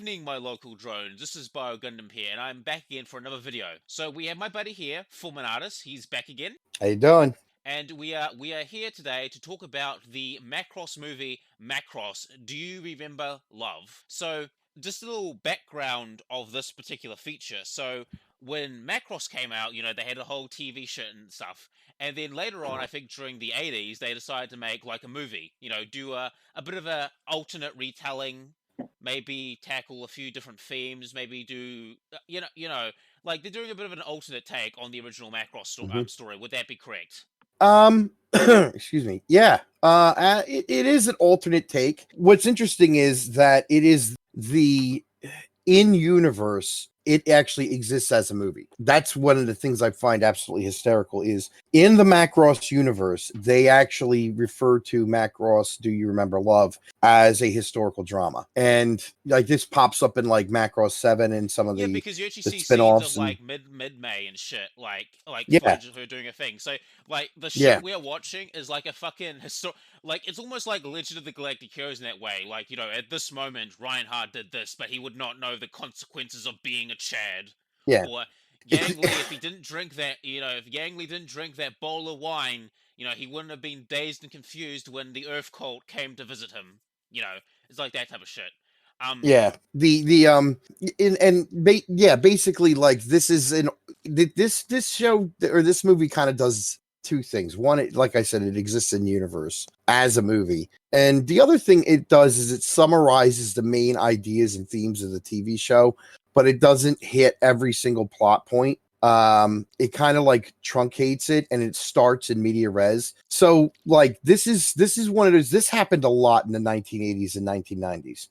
evening, my local drones. This is Bio Gundam here, and I'm back again for another video. So we have my buddy here, Fvlminatvs. He's back again. How you doing? And we are here today to talk about the Macross movie, Macross. Do you remember Love? So just a little background of this particular feature. So when Macross came out, you know, they had a whole TV shit and stuff. And then later on, I think during the 80s, they decided to make like a movie, you know, do a bit of a alternate retelling, maybe tackle a few different themes, maybe do, you know, like they're doing a bit of an alternate take on the original Macross story. Would that be correct? Excuse me. Yeah. It is an alternate take. What's interesting is that it is the in-universe. It actually exists as a movie. That's one of the things I find absolutely hysterical is in the Macross universe, they actually refer to Macross, Do You Remember Love, as a historical drama. And like this pops up in like Macross 7 and some of the because you actually see spin-offs scenes of like mid-May and shit, like yeah. footage of her doing a thing. So like the shit we're watching is like a fucking like it's almost like Legend of the Galactic Heroes in that way. Like, you know, at this moment Reinhardt did this, but he would not know the consequences of being a Chad. Yeah. Or Yang Li, if he didn't drink that, you know, if Yang Li didn't drink that bowl of wine, you know, he wouldn't have been dazed and confused when the Earth Cult came to visit him. You know, it's like that type of shit. Basically like this is this show or this movie kind of does two things. One, like I said, it exists in the universe as a movie, and the other thing it does is it summarizes the main ideas and themes of the TV show, but it doesn't hit every single plot point. It kind of like truncates it, and it starts in media res. So like this is one of those. This happened a lot in the 1980s and 1990s.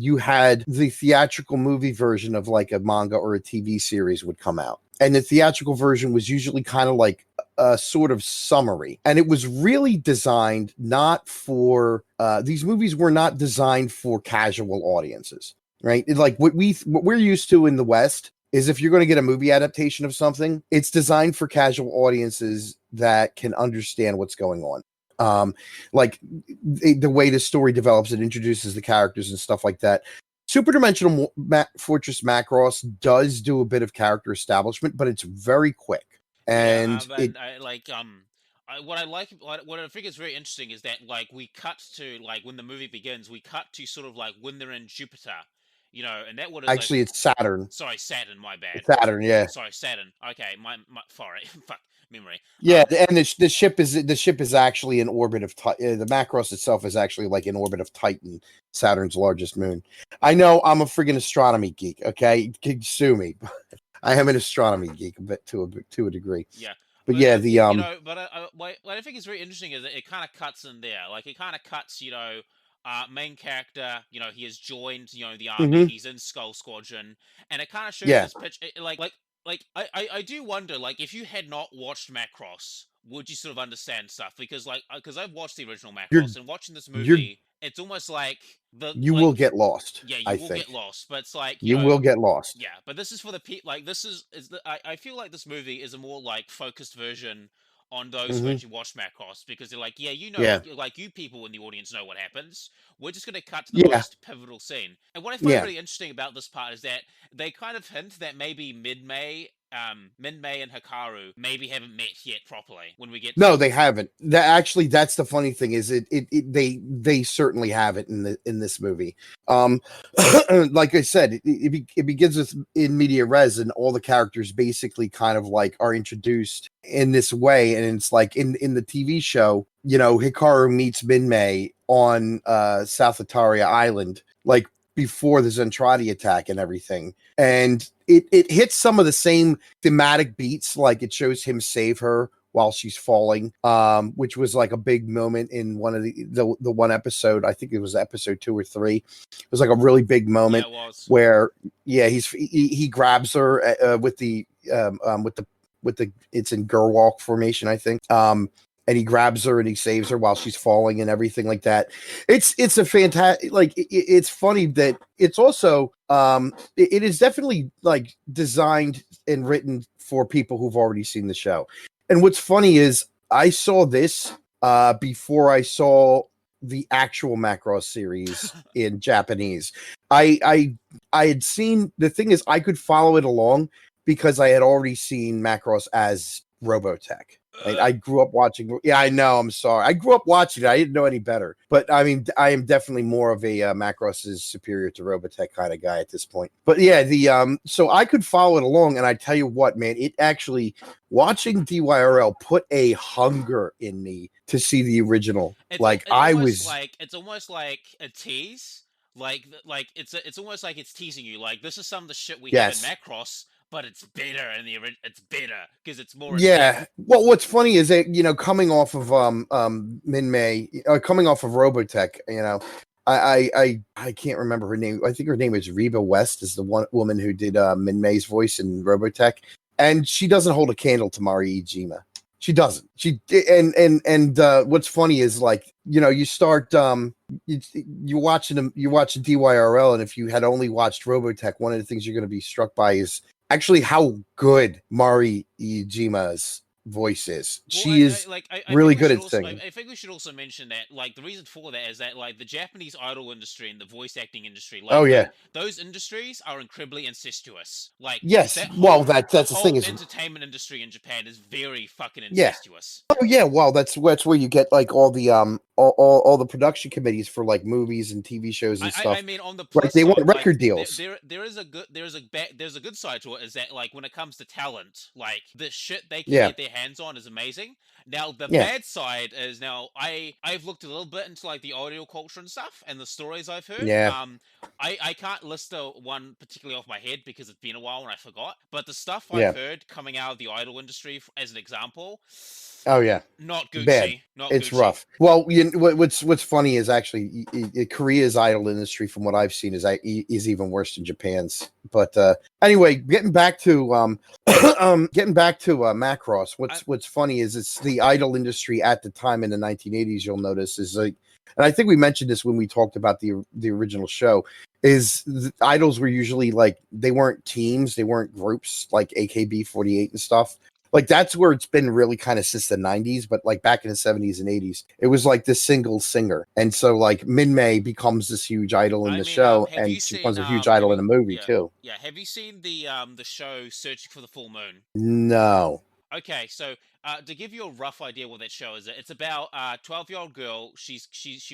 You had the theatrical movie version of like a manga or a TV series would come out, and the theatrical version was usually kind of like a sort of summary, and it was really designed not for these movies were not designed for casual audiences, right? Like what we're used to in the West is if you're going to get a movie adaptation of something, it's designed for casual audiences that can understand what's going on. Like the way the story develops, it introduces the characters and stuff like that. Super Dimensional Fortress Macross does do a bit of character establishment, but it's very quick. And what I think is very interesting is that like we cut to like when the movie begins, we cut to sort of like when they're in Jupiter. You know, and that would actually like, it's Saturn. Sorry, Saturn. My bad. Saturn, yeah. Sorry, Saturn. Okay, my sorry, fuck memory. Yeah, and the ship is actually in orbit of the Macross itself is actually like in orbit of Titan, Saturn's largest moon. I know I'm a friggin' astronomy geek. Okay, you can sue me. I am an astronomy geek a bit to a degree. Yeah. But yeah, you know, but what I think is very interesting is that it kind of cuts in there. Like it kind of cuts, you know. Main character, you know, he has joined, you know, the army. He's in Skull Squadron, and it kind of shows this pitch. I do wonder, like, if you had not watched Macross, would you sort of understand stuff? Because I've watched the original Macross, and watching this movie, it's almost like you will get lost. Yeah, you will get lost, but it's like you will get lost. Yeah, but this is for the like this is I feel like this movie is a more like focused version on those who actually watch Macross, because they're like, yeah, you know, like you people in the audience know what happens. We're just going to cut to the most pivotal scene. And what I find really interesting about this part is that they kind of hint that maybe Mid-May and Hikaru maybe haven't met yet properly when we get no they haven't. That's the funny thing is they certainly have it in this movie. Like I said, it begins with in media res, and all the characters basically kind of like are introduced in this way, and it's like in the TV show, you know, Hikaru meets Mid-May on South Itaria Island, like before the Zentradi attack and everything, and it hits some of the same thematic beats. Like it shows him save her while she's falling, which was like a big moment in one of the one episode. I think it was episode 2 or 3. It was like a really big moment where he grabs her with the it's in Gerwalk formation, I think. And he grabs her and he saves her while she's falling and everything like that. It's a fantastic, like, it's funny that it's also, it is definitely like designed and written for people who've already seen the show. And what's funny is I saw this before I saw the actual Macross series in Japanese. I I had seen, the thing is, I could follow it along because I had already seen Macross as Robotech. I grew up watching. Yeah, I know. I'm sorry. I grew up watching it. I didn't know any better. But I mean, I am definitely more of a Macross is superior to Robotech kind of guy at this point. But yeah, so I could follow it along, and I tell you what, man, it actually, watching DYRL put a hunger in me to see the original. It's almost like a tease. It's almost like it's teasing you. Like, this is some of the shit we have in Macross, but it's better in it's better because it's more. Yeah. Well, what's funny is that, coming off of Min-Mei, coming off of Robotech, I can't remember her name. I think her name is Reba West, is the one woman who did Min-Mei's voice in Robotech, and she doesn't hold a candle to Mari Iijima. She doesn't. What's funny is, like, you start you're watching DYRL, and if you had only watched Robotech, one of the things you're going to be struck by is actually how good Mari Iijima's voice is. She is really good at singing. I think we should also mention that, like, the reason for that is that, like, the Japanese idol industry and the voice acting industry, like, those industries are incredibly incestuous. Like, yes, that's the thing is, entertainment industry in Japan is very fucking incestuous. Oh yeah, well, that's where you get, like, all the all the production committees for, like, movies and TV shows and stuff. I mean, on the plus they side, want record deals. There's a good side to it, is that, like, when it comes to talent, like, the shit they can get their hands on is amazing. Now the bad side is, now I've looked a little bit into, like, the audio culture and stuff and the stories I've heard. I can't list one particularly off my head because it's been a while and I forgot, but the stuff I've heard coming out of the idol industry, as an example, not Gucci. Bad. It's Gucci. Rough. Well, what's funny is, actually, Korea's idol industry, from what I've seen, is even worse than Japan's. But anyway, getting back to Macross. What's funny is, it's the idol industry at the time in the 1980s. You'll notice is, like, and I think we mentioned this when we talked about the original show, is the idols were usually, like, they weren't teams, they weren't groups like AKB48 and stuff. Like, that's where it's been really kind of since the 90s, but, like, back in the 70s and 80s, it was like this single singer. And so, like, Min-Mei becomes this huge idol in the show, and she becomes a huge idol in the movie too. Yeah, have you seen the show Searching for the Full Moon? No. Okay, so to give you a rough idea what that show is, it's about a 12-year-old girl. She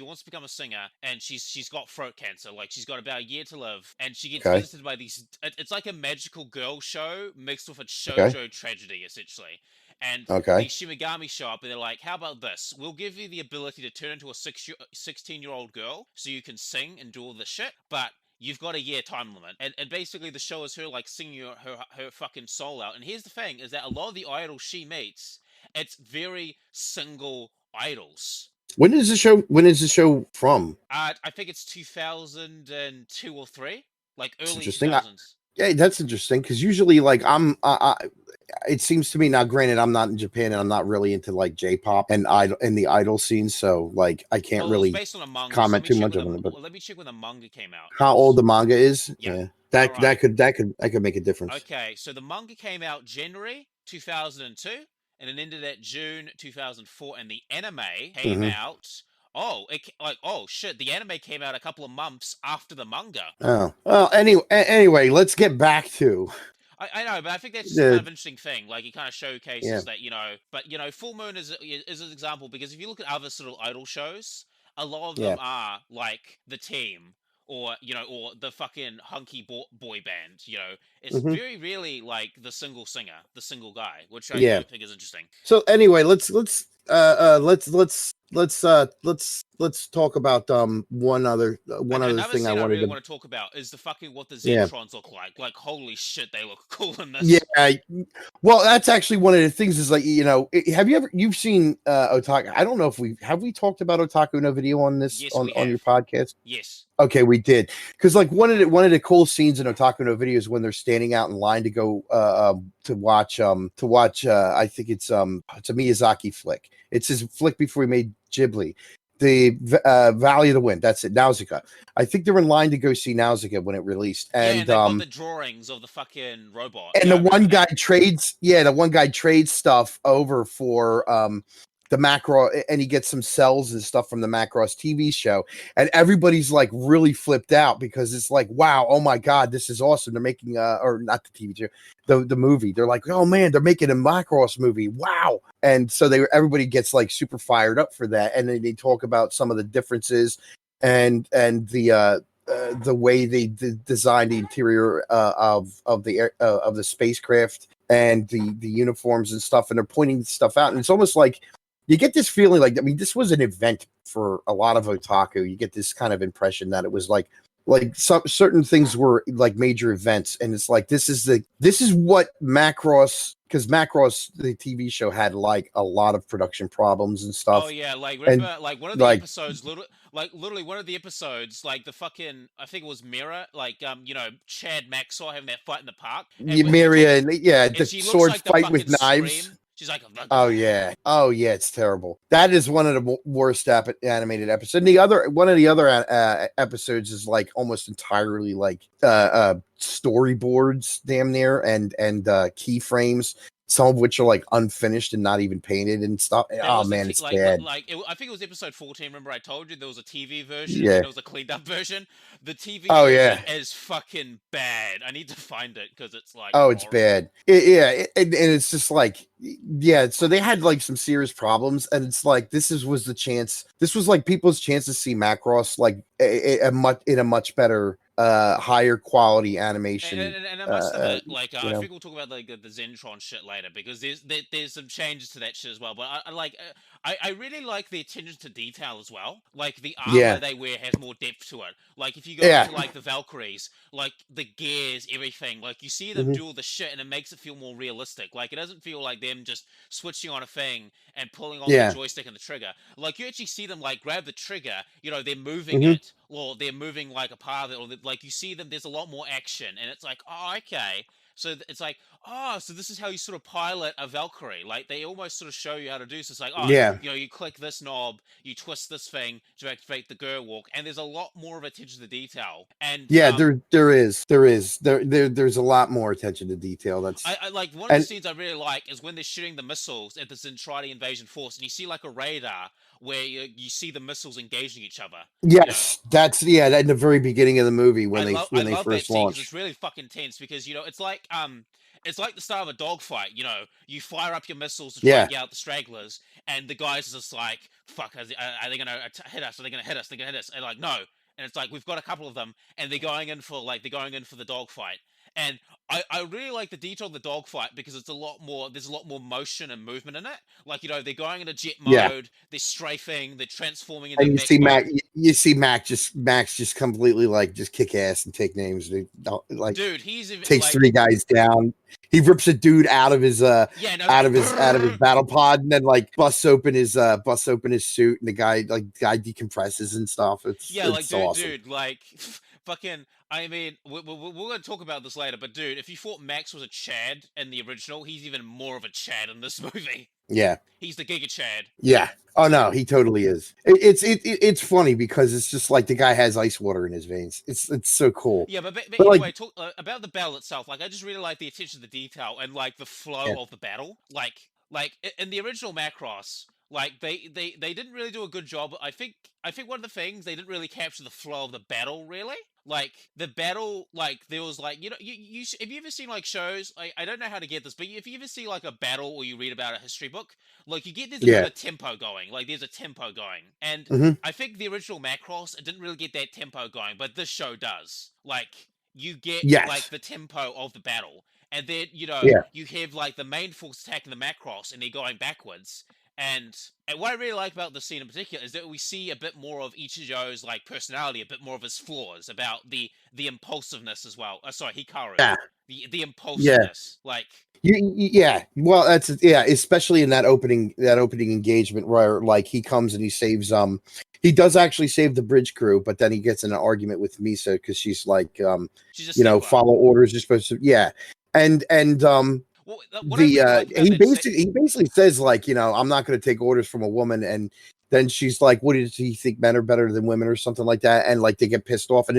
wants to become a singer, and she's got throat cancer. Like, she's got about a year to live, and she gets visited by these. It's like a magical girl show mixed with a shoujo tragedy, essentially. And these Shimigami show up, and they're like, "How about this? We'll give you the ability to turn into a 16-year-old girl, so you can sing and do all this shit, but you've got a year time limit." And basically the show is her, like, singing her fucking soul out. And here's the thing, is that a lot of the idols she meets, it's very single idols. When is the show from? I think it's 2002 or 3, like early 2000s. Yeah, that's interesting, because usually, like, it seems to me, now granted, I'm not in Japan and I'm not really into, like, J-pop and the idol scene, so, like, I can't really comment too much on it. But let me check when the manga came out. How old the manga is? Yeah. That could make a difference. Okay, so the manga came out January 2002, and it ended at June 2004, and the anime came out. Oh shit! The anime came out a couple of months after the manga. Oh, well. Anyway, let's get back to. I know, but I think that's just kind of an interesting thing. Like, it kind of showcases that, but Full Moon is an example, because if you look at other sort of idol shows, a lot of them are like the team, or or the fucking hunky boy band. It's very rarely like the single singer, the single guy, which I think is interesting. So anyway, let's talk about one other thing I really want to talk about is the fucking what the Zentrons look like. Like, holy shit, they look cool in this. Yeah, well, that's actually one of the things, is, like, you've seen Otaku. I don't know if we talked about Otaku no Video on this on your podcast. Yes. Okay, we did, because, like, one of the cool scenes in Otaku no Video is when they're standing out in line to go to watch I think it's a Miyazaki flick. It's his flick before he made Ghibli. The Valley of the Wind. That's it. Nausicaa. I think they're in line to go see Nausicaa when it released. And they got the drawings of the fucking robot. And the one guy trades stuff over for Macross, and he gets some cells and stuff from the Macross TV show, and everybody's like really flipped out because it's like, wow, oh my god, this is awesome. They're making or not the TV show, the movie. They're like, oh man, they're making a Macross movie. Wow. And so everybody gets like super fired up for that. And then they talk about some of the differences and the way they designed the interior of the spacecraft and the uniforms and stuff. And they're pointing stuff out. And it's almost like you get this feeling like, I mean, this was an event for a lot of otaku. You get this kind of impression that it was like some certain things were like major events, and it's like this is what Macross, because Macross the TV show had like a lot of production problems and stuff. Oh yeah, like remember, like one of the episodes, literally one of the episodes, like the fucking, I think it was Mira, like you know, Chad Maxwell having that fight in the park. Miria, and the sword like fight with knives. Scream. She's like, oh yeah, it's terrible. That is one of the worst animated episodes. And one of the other episodes is like almost entirely like storyboards, damn near, and keyframes. Some of which are like unfinished and not even painted and stuff. Oh man, it's bad. I think it was episode 14. Remember, I told you there was a TV version. Yeah. And there was a cleaned up version. The TV version is fucking bad. I need to find it because it's like it's bad. And it's just like So they had like some serious problems, and it's like this was the chance. This was like people's chance to see Macross like in a much better. Higher quality animation, and I must admit, like I think we'll talk about like the Zentron shit later because there's some changes to that shit as well. But I really like the attention to detail as well. Like the armor they wear has more depth to it. Like if you go to like the Valkyries, like the gears, everything, like you see them do all the shit, and it makes it feel more realistic. Like it doesn't feel like them just switching on a thing and pulling on the joystick and the trigger. Like you actually see them like grab the trigger, you know, they're moving it, or they're moving like a part of it, or like you see them, there's a lot more action, and it's like, oh, okay. So it's like, oh, so this is how you sort of pilot a Valkyrie. Like they almost sort of show you how to do. So it's like, oh, you know, you click this knob, you twist this thing to activate the girl walk, and there's a lot more of attention to detail. And there's a lot more attention to detail. That's I like one of the scenes I really like is when they're shooting the missiles at the Zentradi invasion force, and you see like a radar where you see the missiles engaging each other. Yes, you know? That's in the very beginning of the movie when they first launched. It's really fucking tense because you know it's like the start of a dogfight. You know, you fire up your missiles to try to get out the stragglers, and the guys are just like, "Fuck, are they gonna hit us? Are they gonna hit us? They're gonna hit us." And like, no. And it's like we've got a couple of them, and they're going in for the dogfight. And I really like the detail of the dogfight because there's a lot more motion and movement in it. Like, you know, they're going into jet mode, they're strafing, they're transforming into you see Max just completely like just kick ass and take names. Like, dude, he's even, takes like, 3 guys down. He rips a dude out of his out of his battle pod, and then like busts open his suit, and the guy decompresses and stuff. It's awesome. Dude, like fucking. I mean, we're going to talk about this later, but dude, if you thought Max was a Chad in the original, he's even more of a Chad in this movie. Yeah. He's the Giga Chad. Yeah. Oh no, he totally is. It's funny because it's just like the guy has ice water in his veins. It's so cool. Yeah, but anyway, talk about the battle itself. Like, I just really like the attention to detail and like the flow of the battle. Like in the original Macross, like they didn't really do a good job. I think one of the things, they didn't really capture the flow of the battle really. Like the battle, like there was like, you know, you have you ever seen like shows? I don't know how to get this, but if you ever see like a battle or you read about a history book, like you get this bit of tempo going. Like there's a tempo going, and I think the original Macross, it didn't really get that tempo going, but this show does. Like you get like the tempo of the battle, and then you know you have like the main force attacking the Macross, and they're going backwards. And what I really like about this scene in particular is that we see a bit more of Ichijo's like personality, a bit more of his flaws, about the impulsiveness as well. Sorry, Hikaru. Yeah. The impulsiveness. Yeah. Like well, that's especially in that opening engagement where like he comes and he saves he does actually save the bridge crew, but then he gets in an argument with Misa because she's like she's follow orders, you're supposed to well, he basically says like, you know, I'm not going to take orders from a woman, and then she's like, what does he think, men are better than women or something like that, and like they get pissed off, and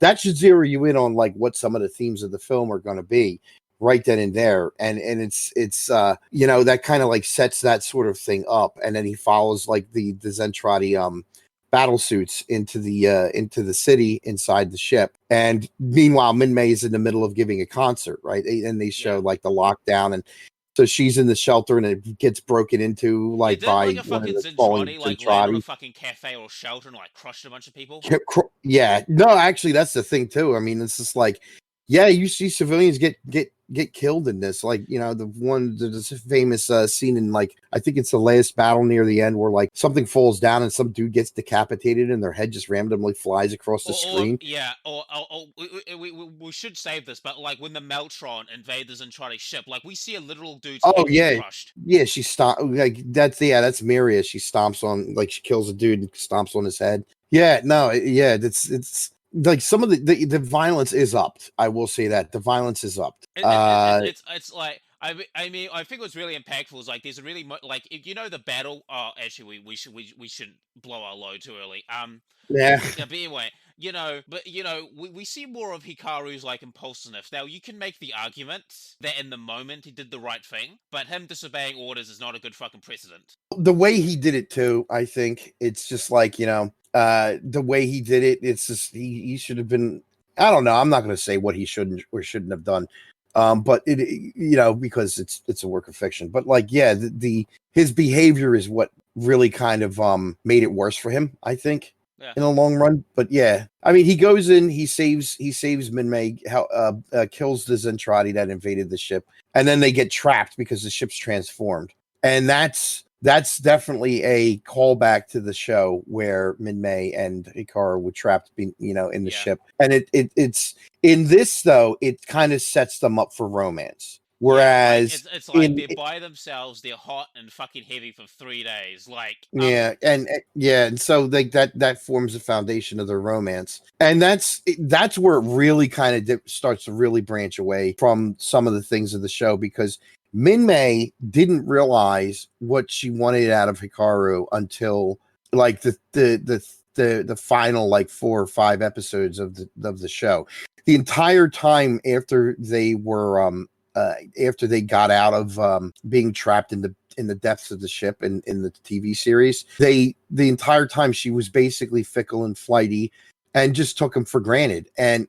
that should zero you in on like what some of the themes of the film are going to be, right then and there. And it's you know, that kind of like sets that sort of thing up. And then he follows like the Zentradi battle suits into the city inside the ship. And meanwhile, Min-Mei is in the middle of giving a concert, right? And they show like the lockdown, and so she's in the shelter and it gets broken into like by like a one of fucking the falling Zentradi like land on a Zentradi. fucking cafe or shelter and like crushed a bunch of people. Yeah, no, actually, that's the thing too. I mean, it's just like, yeah, you see civilians get killed in this. Like, you know, the famous scene in like, I think it's the last battle near the end where like something falls down and some dude gets decapitated and their head just randomly flies across the screen. We should save this, but like when the Meltron invade the Zentradi ship, like we see a literal dude's Oh head yeah, crushed. yeah. She that's Miria. She stomps on, like, she kills a dude and stomps on his head. Yeah, no, yeah. It's like some of the violence is upped. I will say that the violence is upped. It's like I mean I think what's really impactful is like there's a really like you know the battle. Oh, actually we shouldn't blow our load too early. Yeah. But anyway, we see more of Hikaru's like impulsiveness. Now you can make the argument that in the moment he did the right thing, but him disobeying orders is not a good fucking precedent. The way he did it too, I think it's just like, you know, the way he did it, it's just he should have been. I don't know. I'm not going to say what he shouldn't or shouldn't have done, but it, you know, because it's a work of fiction. But like, yeah, his behavior is what really kind of made it worse for him, I think. Yeah. In the long run. But yeah, I mean, he goes in, he saves Min-Mei, kills the Zentradi that invaded the ship, and then they get trapped because the ship's transformed. And that's definitely a callback to the show where Min-Mei and Hikaru were trapped, you know, in the ship. And it's in this though, it kind of sets them up for romance. Whereas it's like they're by themselves, they're hot and fucking heavy for 3 days. Like and so like that forms the foundation of their romance, and that's where it really kind of starts to really branch away from some of the things of the show, because Min-Mei didn't realize what she wanted out of Hikaru until like the final like 4 or 5 episodes of the show. The entire time after they were after they got out of being trapped in the depths of the ship in the TV series, the entire time she was basically fickle and flighty and just took him for granted. And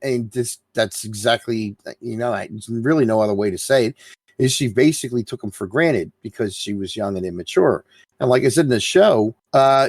that's exactly, you know, there's really no other way to say it, is she basically took him for granted because she was young and immature. And like I said in the show,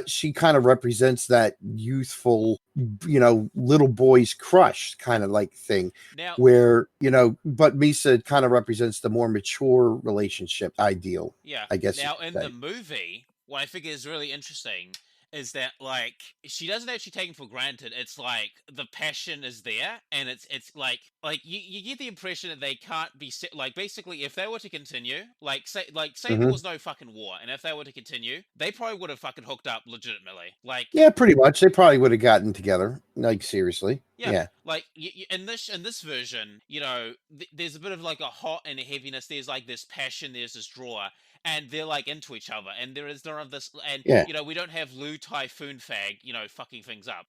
she kind of represents that youthful, you know, little boy's crush kind of like thing. Now, where, you know, but Misa kind of represents the more mature relationship ideal. Yeah, I guess. Now in the movie, what I think is really interesting is that like she doesn't actually take him for granted. It's like the passion is there, and it's like you get the impression that they can't be like, basically if they were to continue, like say there was no fucking war, and if they were to continue, they probably would have fucking hooked up legitimately. Like, yeah, pretty much. They probably would have gotten together, like, seriously. Yeah. Like in this version, you know, there's a bit of like a hot and a heaviness. There's like this passion. There's this draw. And they're like into each other, and there is none of this, and you know, we don't have Lou Typhoon Fag, you know, fucking things up.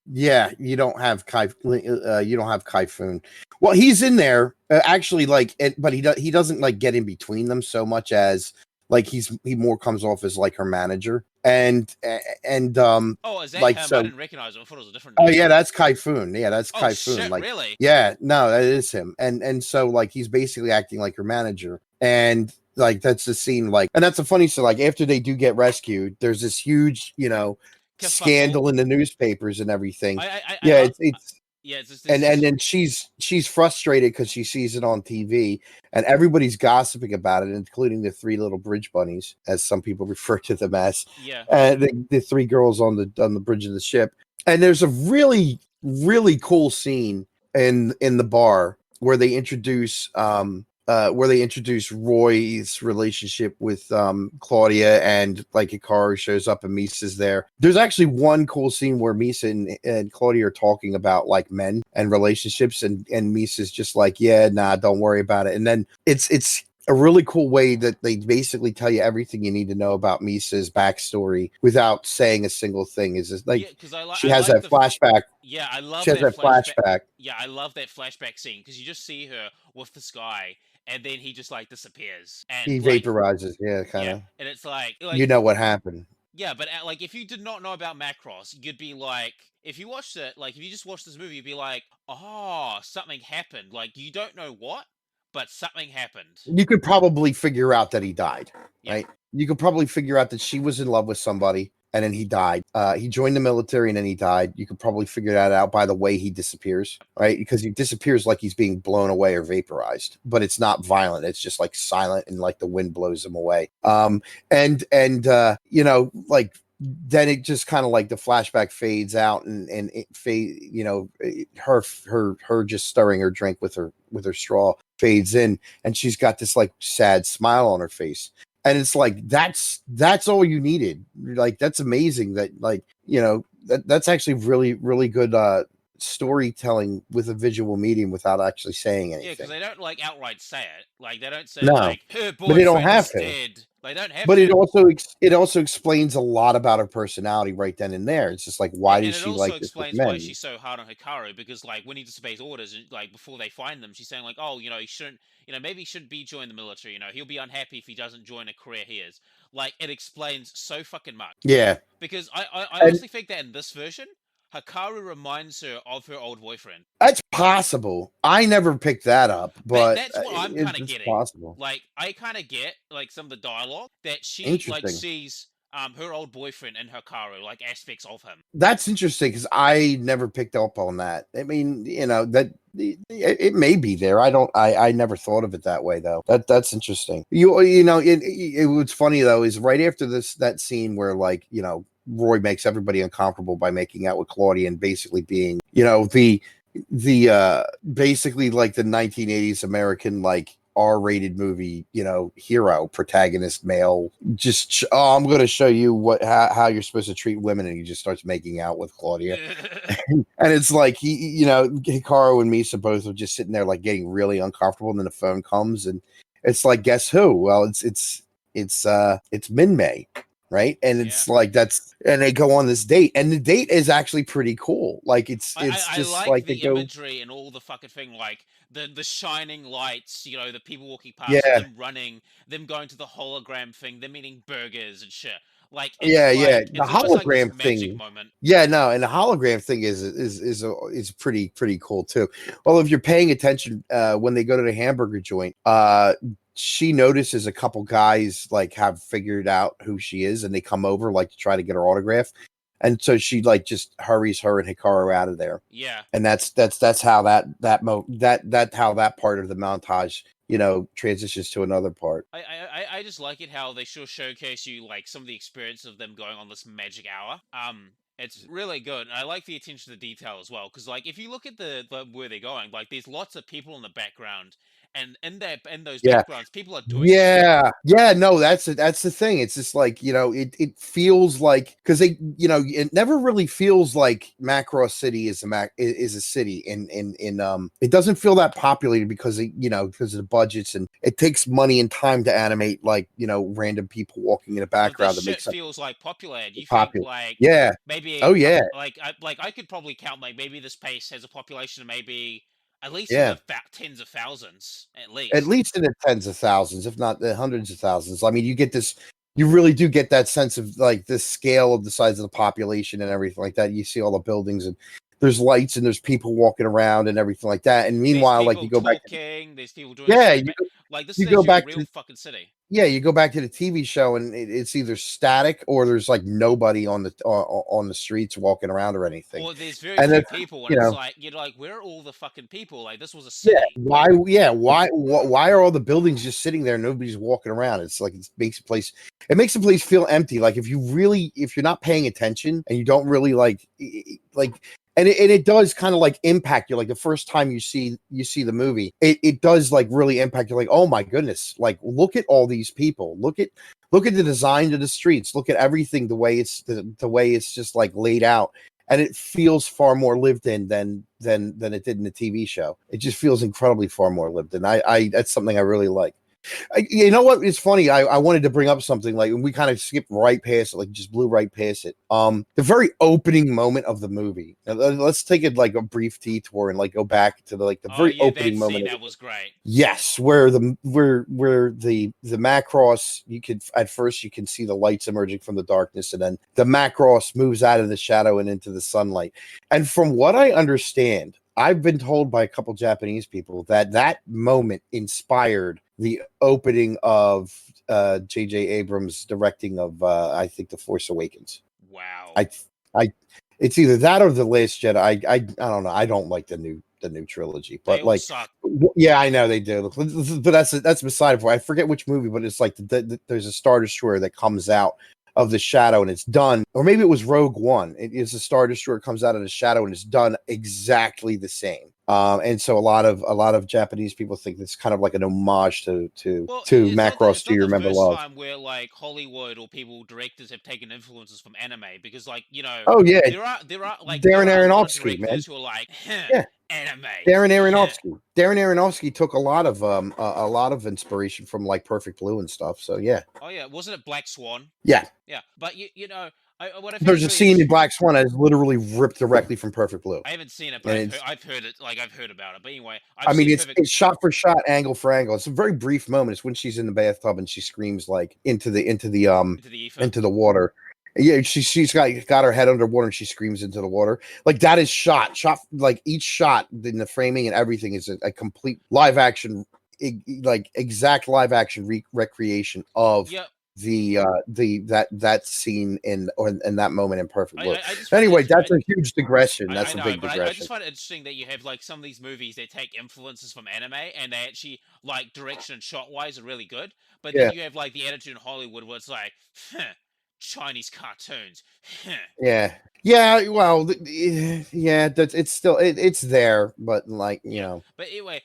Yeah, you don't have Typhoon. Well, he's in there actually, like, but he doesn't like get in between them so much as like he more comes off as like her manager, and oh, is that like him? so, I didn't recognize him. I thought it was a different dude. Oh yeah, that's Typhoon. Yeah, that's Typhoon. Shit, like, really? Yeah, no, that is him. And so like he's basically acting like her manager, and like that's the scene. Like, and that's a funny. So like after they do get rescued, there's this huge, you know, scandal in the newspapers and everything. And then she's frustrated because she sees it on TV and everybody's gossiping about it, including the 3 little bridge bunnies, as some people refer to them as. Yeah. The 3 girls on the bridge of the ship. And there's a really, really cool scene in the bar where they introduce Roy's relationship with Claudia, and like Hikaru shows up and Misa's there. There's actually one cool scene where Misa and Claudia are talking about like men and relationships, and Misa's just like, yeah, nah, don't worry about it. And then it's a really cool way that they basically tell you everything you need to know about Misa's backstory without saying a single thing. Is just like because she has that flashback. Yeah, I love She has that that flashback. Yeah, I love that flashback scene because you just see her with this guy, and then he just like disappears, and He like vaporizes. Yeah, kind yeah, of. and it's like You know what happened. yeah, but like if you did not know about Macross, you'd be like, if you watched it, like if you just watched this movie, you'd be like, oh, something happened. Like you don't know what, but something happened. You could probably figure out that he died, Yeah. right? You could probably figure out that she was in love with somebody and then he died. He joined the military and then he died. You could probably figure that out by the way he disappears, right? Because he disappears like he's being blown away or vaporized, but it's not violent. It's just like silent and like the wind blows him away. You know, like then it just kind of like the flashback fades out and it you know, her just stirring her drink with her straw fades in and she's got this like sad smile on her face. And it's like that's all you needed. Like that's amazing that like, you know, that's actually really good storytelling with a visual medium without actually saying anything. Yeah, because they don't like outright say it. Like they don't say No, like her but they don't boyfriend have is to. dead. They don't have But to. it also explains a lot about her personality right then and there. It's just like why And does it she also like this with explains why men? she's so hard on Hikaru, because like when he disobeys orders, like before they find them, she's saying like, oh, you know, he shouldn't, you know, maybe he shouldn't be joining the military. You know, he'll be unhappy if he doesn't join a career he is. Like it explains so fucking much. Yeah. Because I And honestly think that in this version, Hikaru reminds her of her old boyfriend. that's possible. I never picked that up, but That's what I'm kind of it's getting. possible. Like I kind of get like some of the dialogue that she like Interesting. sees her old boyfriend in Hikaru, like aspects of him. That's interesting because I never picked up on that. I mean, you know, that it may be there. I never thought of it that way though. That's interesting. You know, it what's funny though is right after that scene where like, you know, Roy makes everybody uncomfortable by making out with Claudia and basically being, you know, the basically like the 1980s American like R-rated movie, you know, hero protagonist male. Just I'm going to show you how you're supposed to treat women, and he just starts making out with Claudia, and it's like you know, Hikaru and Misa both are just sitting there like getting really uncomfortable, and then the phone comes, and it's like, guess who? Well, it's Minmay. Right. And it's like and they go on this date, and the date is actually pretty cool. Like it's I just like they the go, imagery and all the fucking thing, like the shining lights, you know, the people walking past, yeah, them running, them going to the hologram thing, them eating burgers and shit. Like yeah. The it's almost like this hologram magic thing. moment. Yeah, no, and the hologram thing is pretty cool too. Well, if you're paying attention, when they go to the hamburger joint, she notices a couple guys like have figured out who she is, and they come over like to try to get her autograph, and so she like just hurries her and Hikaru out of there. Yeah, And that's how that how that part of the montage, you know, transitions to another part. I just like it how they sure showcase you like some of the experience of them going on this magic hour. It's really good. And I like the attention to detail as well, because like if you look at the where they're going, like there's lots of people in the background, and in those Yeah. backgrounds, people are doing shit. Yeah, no, that's the thing. It's just like, you know, it feels like, because they, you know, it never really feels like Macross City is a city in it doesn't feel that populated because you know, because of the budgets, and it takes money and time to animate like, you know, random people walking in the But background this that shit makes up feels like populated. You think popular. like Yeah. maybe Oh yeah. like I could probably count like maybe this place has a population of maybe at least in Yeah. the tens of thousands at At least. least in the tens of thousands, if not the hundreds of thousands. I mean, you really do get that sense of like the scale of the size of the population and everything like that. You see all the buildings, and there's lights, and there's people walking around and everything like that. And There's meanwhile, like people you go back to, talking. There's people doing yeah, shit. Like this is you go actually a back real to fucking city. yeah, you go back to the TV show, and it's either static or there's like nobody on the streets walking around or anything. Or there's very And few it's, people, and you it's know, like you're like, where are all the fucking people? Like this was a yeah, city. Like why are all the buildings just sitting there? Nobody's walking around. It's like it makes the place feel empty. Like if you're not paying attention and you don't really like and it does kind of like impact you. Like the first time you see the movie, it does like really impact you. Like, oh my goodness, like look at all these people. Look at the design of the streets. Look at everything, the way it's just like laid out. And it feels far more lived in than it did in the TV show. It just feels incredibly far more lived in. I that's something I really like. You know what? It's funny. I wanted to bring up something like, and we kind of skipped right past it, like just blew right past it. The very opening moment of the movie. Now, let's take it like a brief detour and like go back to the very opening moment. That was great. Yes, where the Macross, you could at first you can see the lights emerging from the darkness, and then the Macross moves out of the shadow and into the sunlight. And from what I understand, I've been told by a couple Japanese people that moment inspired the opening of J.J. Abrams' directing of I think The Force Awakens. Wow. It's either that or The Last Jedi. I don't know. I don't like the new trilogy, but like, suck. Yeah, I know they do. But that's beside the point. I forget which movie, but it's like there's a Star Destroyer that comes out of the shadow and it's done, or maybe it was Rogue One. It is a Star Destroyer comes out of the shadow and it's done exactly the same. And so a lot of Japanese people think it's kind of like an homage to Macross. Do You Remember Love? Time where like Hollywood or directors have taken influences from anime, because like, you know, oh yeah, there are like Darren Aronofsky, man, who are like, yeah. Anime. Darren Aronofsky took a lot of inspiration from like Perfect Blue and stuff. So yeah. Oh yeah, wasn't it Black Swan? Yeah. Yeah, but you know, there's a scene in Black Swan that is literally ripped directly from Perfect Blue. I haven't seen it, but I've heard it. Like I've heard about it. But anyway, it's shot for shot, angle for angle. It's a very brief moment. It's when she's in the bathtub and she screams like into the water. Yeah, she's got her head underwater and she screams into the water. Like that is shot like each shot in the framing and everything is a complete live action, like exact live action recreation of that scene in that moment in Perfect Blue. Anyway, that's a huge digression. That's a big digression. I just find it interesting that you have like some of these movies that take influences from anime and they actually like direction and shot wise are really good, but then you have like the attitude in Hollywood where it's like, Chinese cartoons. Yeah. Well, yeah. It's still it's there, but like you know. But anyway,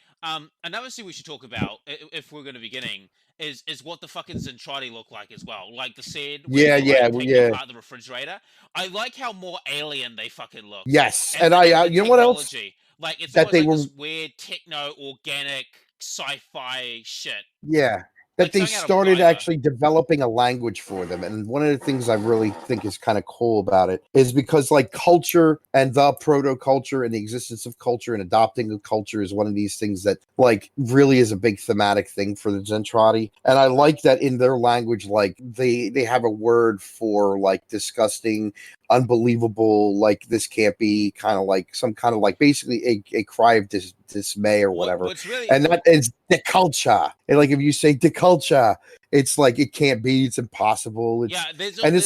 another thing we should talk about if we're going to be getting is what the fucking Zentradi look like as well. Like the scene where they take apart the refrigerator. I like how more alien they fucking look. Yes, and I you know what else? Like it's that they were this weird techno organic sci-fi shit. Yeah. That they started actually developing a language for them. And one of the things I really think is kind of cool about it is because like culture and the proto-culture and the existence of culture and adopting a culture is one of these things that like really is a big thematic thing for the Zentradi. And I like that in their language, like they have a word for like disgusting, unbelievable, like this can't be, kind of like some kind of like basically a cry of dismay or whatever. And that is the culture. And like if you say the culture, it's like it can't be, it's impossible. It's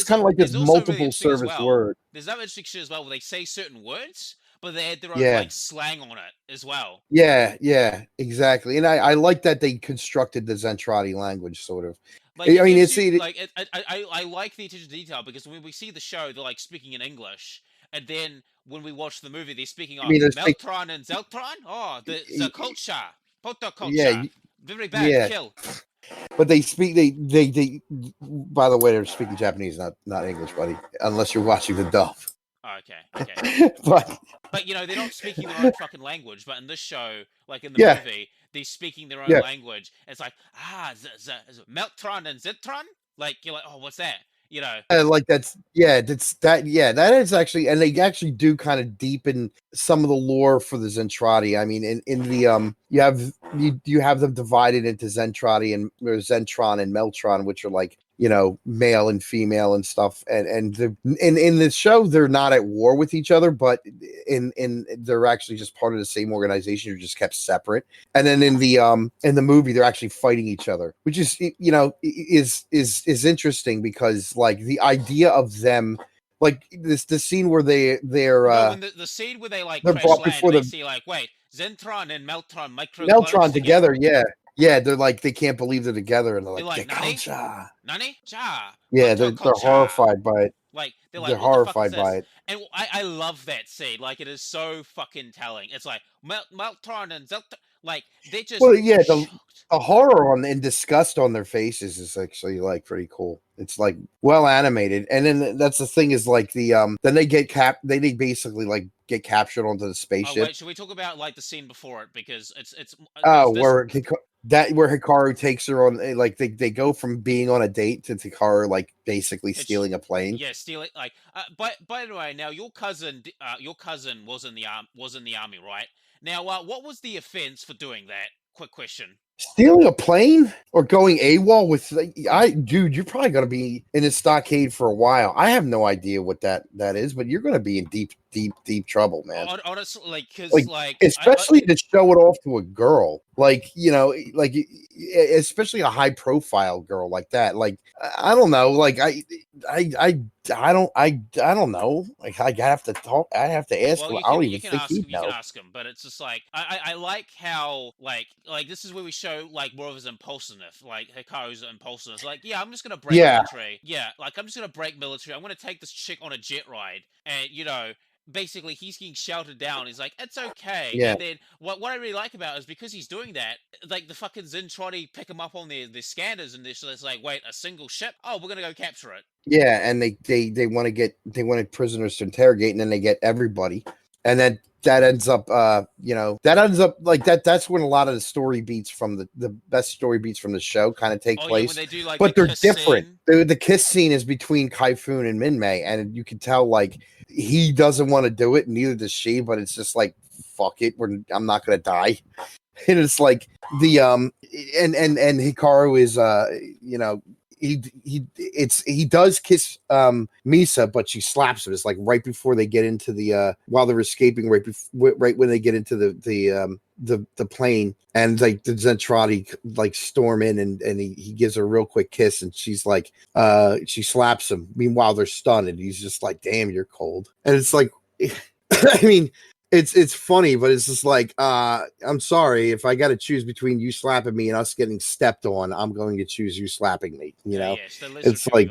kind of like this multiple service word. There's that interesting shit as well where they say certain words, but they had their own like slang on it as well. Yeah, exactly. And I like that they constructed the Zentradi language sort of. Like, I mean, I like the attention to detail because when we see the show, they're like speaking in English, and then when we watch the movie, they're speaking of Meltron and Zeltron. Oh, the culture, Poto culture, very bad kill. But they speak. They. By the way, they're speaking Japanese, not English, buddy. Unless you're watching the dub. Oh, okay. But you know they're not speaking their own fucking language. But in this show, like in the movie, they're speaking their own language. It's like Meltron and Zitron. Like you're like, oh, what's that? You know, like that is actually, and they actually do kind of deepen some of the lore for the Zentradi. I mean, in the you have them divided into Zentradi and Zentron and Meltron, which are like, you know, male and female and stuff. And in the show, they're not at war with each other, but in they're actually just part of the same organization. You're just kept separate. And then in the movie, they're actually fighting each other, which is, you know, is interesting because like the idea of them, like the scene where the scene where they like they're brought before they see like, wait, Zentron and Meltron together, yeah, they're like, they can't believe they're together, and they're like Nani? Nani? Cha. Yeah, they're horrified by it. Like they're horrified by it. And I love that scene. Like it is so fucking telling. It's like Meltron and Zeltron. Like they just the horror and disgust on their faces is actually like pretty cool. It's like well animated, and then that's the thing is like then they get they basically like get captured onto the spaceship. Wait, should we talk about like the scene before it because it's that where Hikaru takes her on, like they go from being on a date to Hikaru like basically stealing a plane. Yeah, stealing. Like, by the way, now your cousin was in the army, right? Now, what was the offense for doing that? Quick question. Stealing a plane or going AWOL with dude, you're probably gonna be in a stockade for a while. I have no idea what that is, but you're gonna be in deep trouble, man. Honestly, like, because especially to show it off to a girl, like, you know, like especially a high profile girl like that. Like, I don't know, like I don't know. Like, I have to talk. I have to ask. Well, I don't even think you he'd know. can ask him, but it's just like I like how like this is where we show like more of his impulsiveness, like Hikaru's impulsiveness. Like, yeah, I'm just gonna break military. Yeah, like I'm just gonna break military. I'm gonna take this chick on a jet ride, and you know. Basically, he's getting shouted down. He's like, "It's okay." Yeah. And then what I really like about it is because he's doing that, like the fucking Zin try to pick him up on their scanners, and so it's like, wait, a single ship? Oh, we're gonna go capture it. Yeah, and they wanted prisoners to interrogate, and then they get everybody, and then that ends up like that's when a lot of the story beats from the best story beats from the show kind of take place. Yeah, when they do, like, but the they're different. The kiss scene is between Kaifun and Minmay, and you can tell like he doesn't want to do it, and neither does she, but it's just like, fuck it, I'm not gonna die. And it's like the and Hikaru is you know, he does kiss Misa, but she slaps him. It's like right before they get into the while they're escaping, right when they get into the plane, and like the Zentradi like storm in, and he gives her a real quick kiss, and she's like she slaps him. Meanwhile, they're stunned, and he's just like, "Damn, you're cold." And it's like, I mean, it's funny, but it's just like, I'm sorry, if I got to choose between you slapping me and us getting stepped on, I'm going to choose you slapping me. You know, yes, it's like,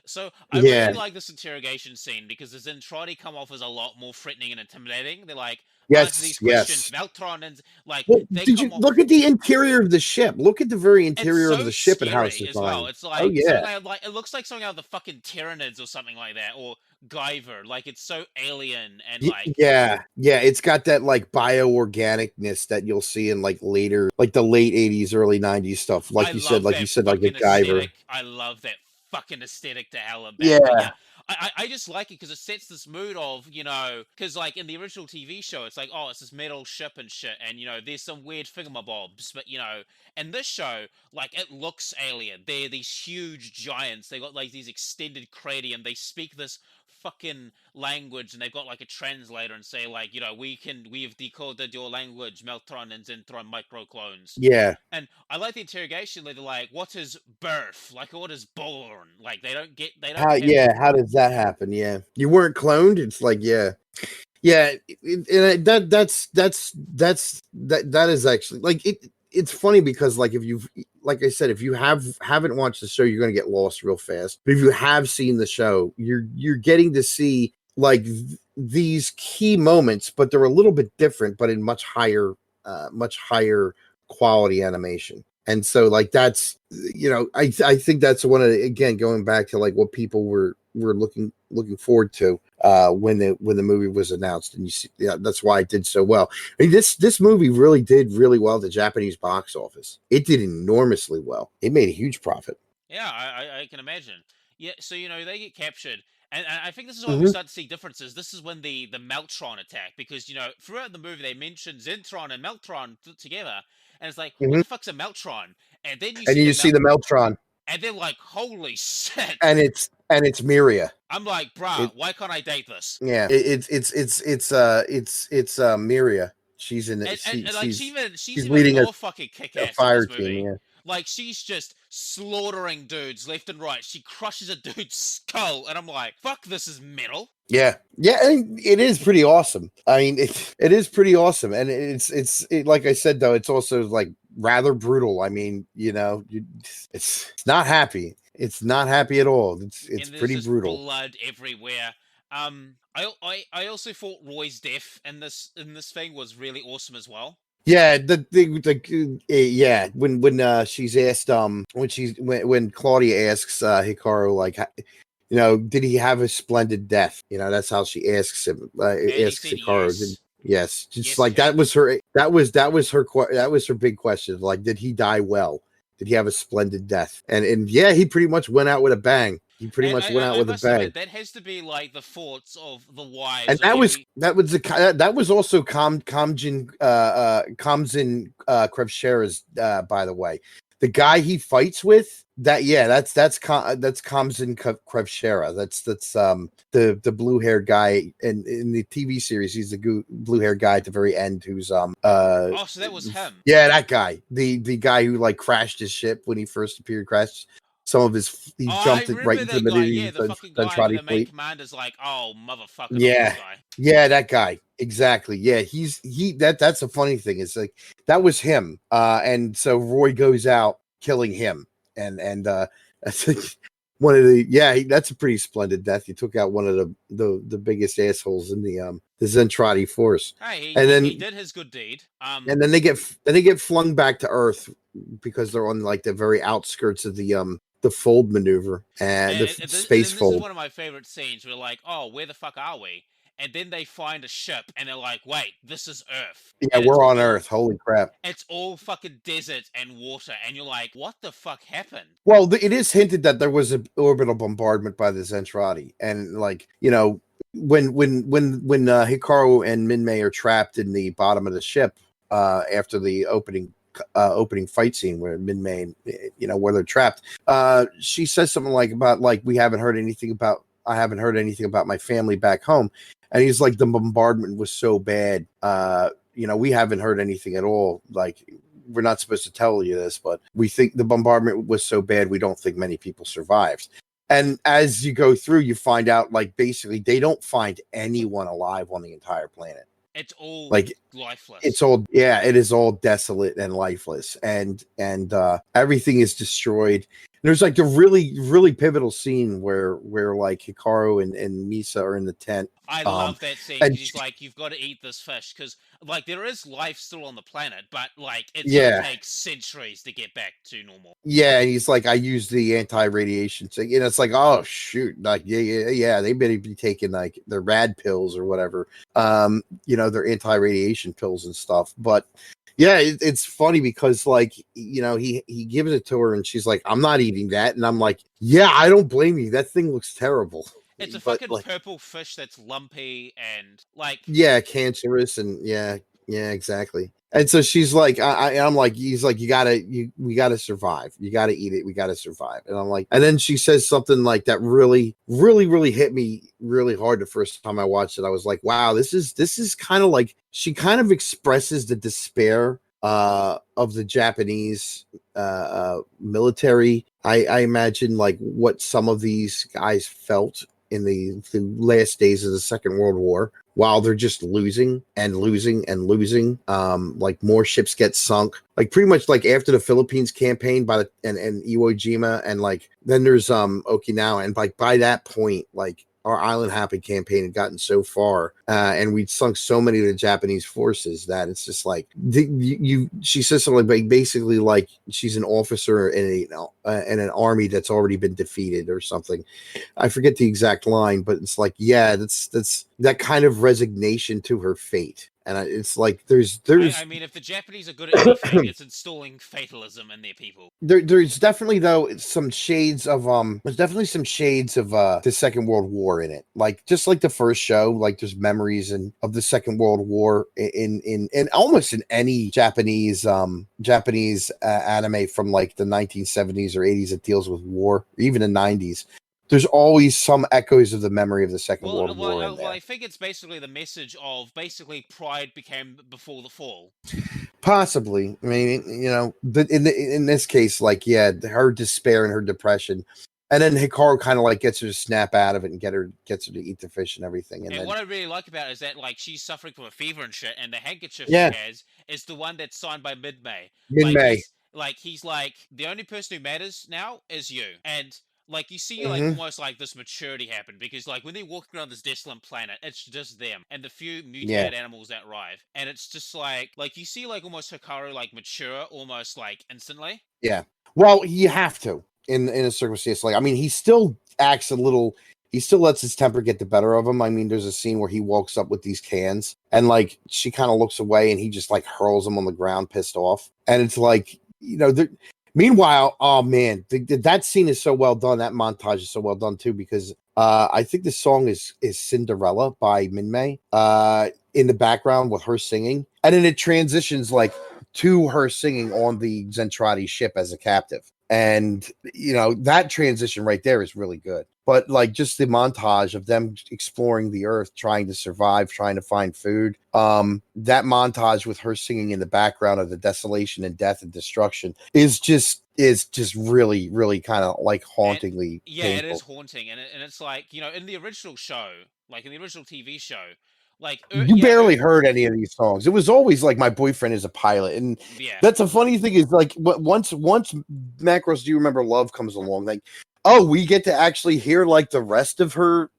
so I really like this interrogation scene because the Zentradi come off as a lot more threatening and intimidating. They're like, answer these questions, Meltron, and like, well, did you look at the interior of the ship? Look at the very interior of the ship and how it's designed. Well. It's like, oh yeah, like it looks like something out of the fucking Tyranids or something like that, or Guyver. Like, it's so alien and like, yeah, it's got that like bioorganicness that you'll see in like later, like the late 80s, early 90s stuff. Like you said, like a Guyver. I love that fucking aesthetic to hell about yeah. I just like it because it sets this mood of, you know, because like in the original TV show, it's like, oh, it's this metal ship and shit, and you know, there's some weird thingamabobs, but you know, in this show, like, it looks alien. They're these huge giants. They got like these extended cranium. They speak this fucking language, and they've got like a translator and say like, you know, we've decoded your language, Meltron and Zentron microclones. Yeah. And I like the interrogation where they're like, what is birth? Like, what is born? Like, they don't how does that happen? Yeah, you weren't cloned. It's like, yeah, that is actually like it's funny because like like I said, if you haven't watched the show, you're going to get lost real fast. But if you have seen the show, you're getting to see like these key moments, but they're a little bit different, but in much higher quality animation. And so like that's, you know, I think that's one of the, again, going back to like what people were looking forward to when the movie was announced, and you see, yeah, that's why it did so well. I mean, this movie really did really well at the Japanese box office. It did enormously well. It made a huge profit. Yeah, I can imagine. Yeah, so you know, they get captured, and I think this is when we start to see differences. This is when the Meltron attack, because you know, throughout the movie they mention Zentron and Meltron together, and it's like, what the fuck's a Meltron? And then you see the Meltron. And they're like, holy shit! And it's Miria. I'm like, bruh, why can't I date this? Yeah, it's Miria. She's in it. She's leading a fucking kick-ass fire team. Yeah. Like, she's just slaughtering dudes left and right. She crushes a dude's skull, and I'm like, fuck, this is metal. Yeah, and it is pretty awesome. I mean, it is pretty awesome, and it's like I said though, it's also like rather brutal. I mean, you know, it's not happy. It's not happy at all. It's pretty brutal. Blood everywhere. I also thought Roy's death in this thing was really awesome as well. Yeah, when she's asked when Claudia asks Hikaru like, you know, did he have a splendid death? You know, that's how she asks him. Asks Hikaru, Yes, just Yes, like he that was her. That was her big question. Like, did he die well? Did he have a splendid death? And yeah, he pretty much went out with a bang. He pretty And much went out I with a must bang. admit, that has to be like the thoughts of the And wives of that was every. that was also Kamjin Krevshera's, by the way, the guy he fights with. That's Kamzin Krevshera. That's the blue haired guy in the TV series. He's the blue haired guy at the very end who's Oh, so that was him. yeah, that guy, the guy who like crashed his ship when he first appeared, crashed some of his, he Oh, I jumped it right remember into that the guy. Yeah, the fucking guy where Centrati the main fleet. commander's like, "Oh, motherfucker, not this Yeah. guy." Yeah, that guy. Exactly. Yeah, that's a funny thing. It's like that was him. And so Roy goes out killing him. And that's like one of the that's a pretty splendid death. He took out one of the biggest assholes in the Zentradi force. Hey, And then he did his good deed. and then they get flung back to Earth because they're on like the very outskirts of the fold maneuver and the space this is fold. one of my favorite scenes. We're like, "Oh, where the fuck are we?" And then they find a ship, and they're like, "Wait, this is Earth." Yeah, And it's we're on all Earth. Holy crap. it's all fucking desert and water, and you're like, "What the fuck happened?" Well, it is hinted that there was an orbital bombardment by the Zentradi, and like when Hikaru and Minmay are trapped in the bottom of the ship after the opening fight scene where Minmay, where they're trapped, she says something like about like I haven't heard anything about my family back home, and he's like, the bombardment was so bad, we haven't heard anything at all, like, we're not supposed to tell you this, but we think the bombardment was so bad we don't think many people survived. And as you go through, you find out, like, basically they don't find anyone alive on the entire planet. It's all like lifeless. It is all desolate and lifeless, and everything is destroyed. There's like a really, really pivotal scene where like Hikaru and Misa are in the tent. I love that scene. And He's like, "You've got to eat this fish," because like there is life still on the planet, but like it's gonna take centuries to get back to normal. Yeah, and he's like, I use the anti-radiation thing, and it's like, oh shoot, like they better be taking like the rad pills or whatever, their anti-radiation pills and stuff. But yeah, it's funny because like he gives it to her, and she's like, I'm not eating that, and I'm like, yeah, I don't blame you. That thing looks terrible. It's a fucking purple fish that's lumpy and like cancerous, and yeah, exactly. And so she's like, I'm like, he's like, we gotta survive. You gotta eat it. We gotta survive. And I'm like, and then she says something like that really, really, really hit me really hard the first time I watched it. I was like, wow, this is kind of like, she kind of expresses the despair of the Japanese military. I imagine like what some of these guys felt in the last days of the Second World War, while they're just losing and losing and losing. Like more ships get sunk, like pretty much like after the Philippines campaign and Iwo Jima, and like then there's Okinawa, and like by that point, like our Island Hopping campaign had gotten so far, and we'd sunk so many of the Japanese forces that it's just like she says something like basically like she's an officer in an army that's already been defeated or something. I forget the exact line, but it's like, yeah, that's that kind of resignation to her fate. And it's like there's I mean, if the Japanese are good at anything, it's installing fatalism in their people. There's definitely some shades of the Second World War in it. Like just like the first show, like there's memories of the Second World War in almost in any Japanese anime from like the 1970s or 80s that deals with war, or even the 90s. There's always some echoes of the memory of the Second World War in there. Well, I think it's basically the message of basically pride became before the fall. Possibly. I mean, in this case, like, yeah, her despair and her depression, and then Hikaru kind of like gets her to snap out of it and gets her to eat the fish and everything. And then, what I really like about it is that like she's suffering from a fever and shit, and the handkerchief she has is the one that's signed by Minmay. He's like, the only person who matters now is you, and like you see like almost like this maturity happen, because like when they're walking around this desolate planet, it's just them and the few mutated animals that arrive, and it's just like you see like almost Hikaru like mature almost like instantly. Yeah, well, you have to in a circumstance like, I mean, he still acts a little he still lets his temper get the better of him. I mean, there's a scene where he walks up with these cans and like she kind of looks away and he just like hurls them on the ground, pissed off. And it's like, meanwhile, oh man, that scene is so well done. That montage is so well done too, because I think the song is Cinderella by Min-May in the background with her singing. And then it transitions like to her singing on the Zentradi ship as a captive. And, that transition right there is really good. But like just the montage of them exploring the earth, trying to survive, trying to find food. That montage with her singing in the background of the desolation and death and destruction is just really, really kind of like hauntingly painful. It is haunting. And it's like, in the original show, like in the original TV show, like you barely heard any of these songs. It was always like My Boyfriend is a Pilot, and that's a funny thing is like once Macross, Do You Remember Love comes along, like we get to actually hear like the rest of her,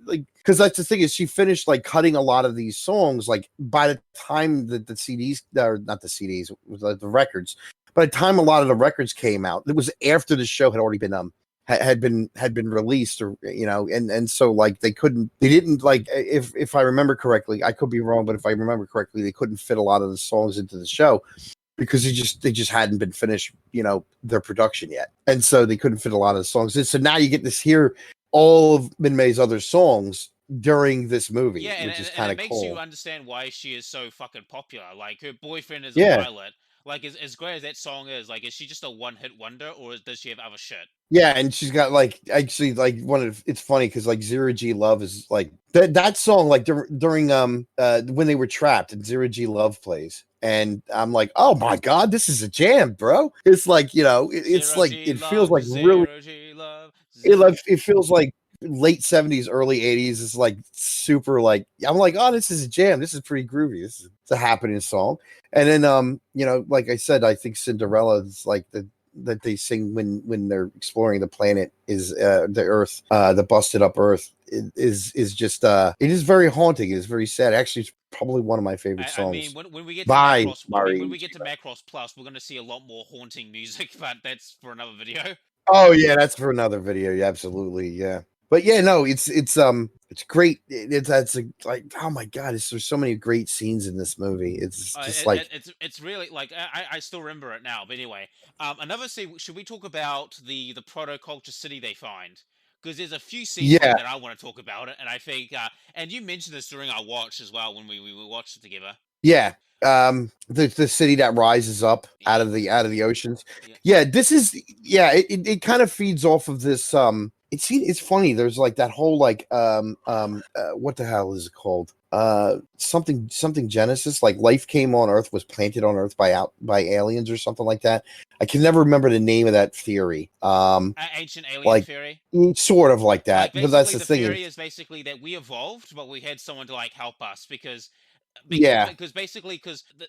like because that's the thing is she finished like cutting a lot of these songs like by the time that the CDs or not the CDs the records, by the time a lot of the records came out, it was after the show had already been had been released, or and so like they didn't like, if I remember correctly, I could be wrong, but if I remember correctly, they couldn't fit a lot of the songs into the show because they just hadn't been finished, their production yet, and so they couldn't fit a lot of the songs. And so now you get to hear all of Min-May's other songs during this movie, which is kind of cool. It makes you understand why she is so fucking popular. Like her boyfriend is a pilot. Like, as great as that song is, like, is she just a one-hit wonder, or does she have other shit? Yeah, and she's got like actually like it's funny because like Zero G Love is like that song like during when they were trapped and Zero G Love plays, and I'm like, oh my god, this is a jam, bro. It's like it's like it feels like really it feels like late 70s, early 80s. It's like super like I'm like, oh, this is a jam. This is pretty groovy. It's a happening song. And then like I said, I think Cinderella is like that they sing when they're exploring the planet is the Earth, the busted up Earth is just it is very haunting. It is very sad. Actually, it's probably one of my favorite songs. I mean, when we get to Macross, when we get to Macross Plus, we're going to see a lot more haunting music, but that's for another video. Oh yeah, that's for another video. Yeah, absolutely. Yeah. But yeah, no, it's great. It's like oh my god, there's so many great scenes in this movie. It's just it's really like I still remember it now. But anyway, another scene. Should we talk about the proto-culture city they find? Because there's a few scenes that I want to talk about it, and I think and you mentioned this during our watch as well when we watched it together. Yeah. The city that rises up out of the oceans. Yeah, this is it kind of feeds off of this it's funny, there's like that whole like what the hell is it called, something Genesis, like life came on Earth, was planted on Earth by aliens or something like that. I can never remember the name of that theory. Ancient alien theory, sort of like that. But that's the thing, theory is basically that we evolved, but we had someone to like help us because basically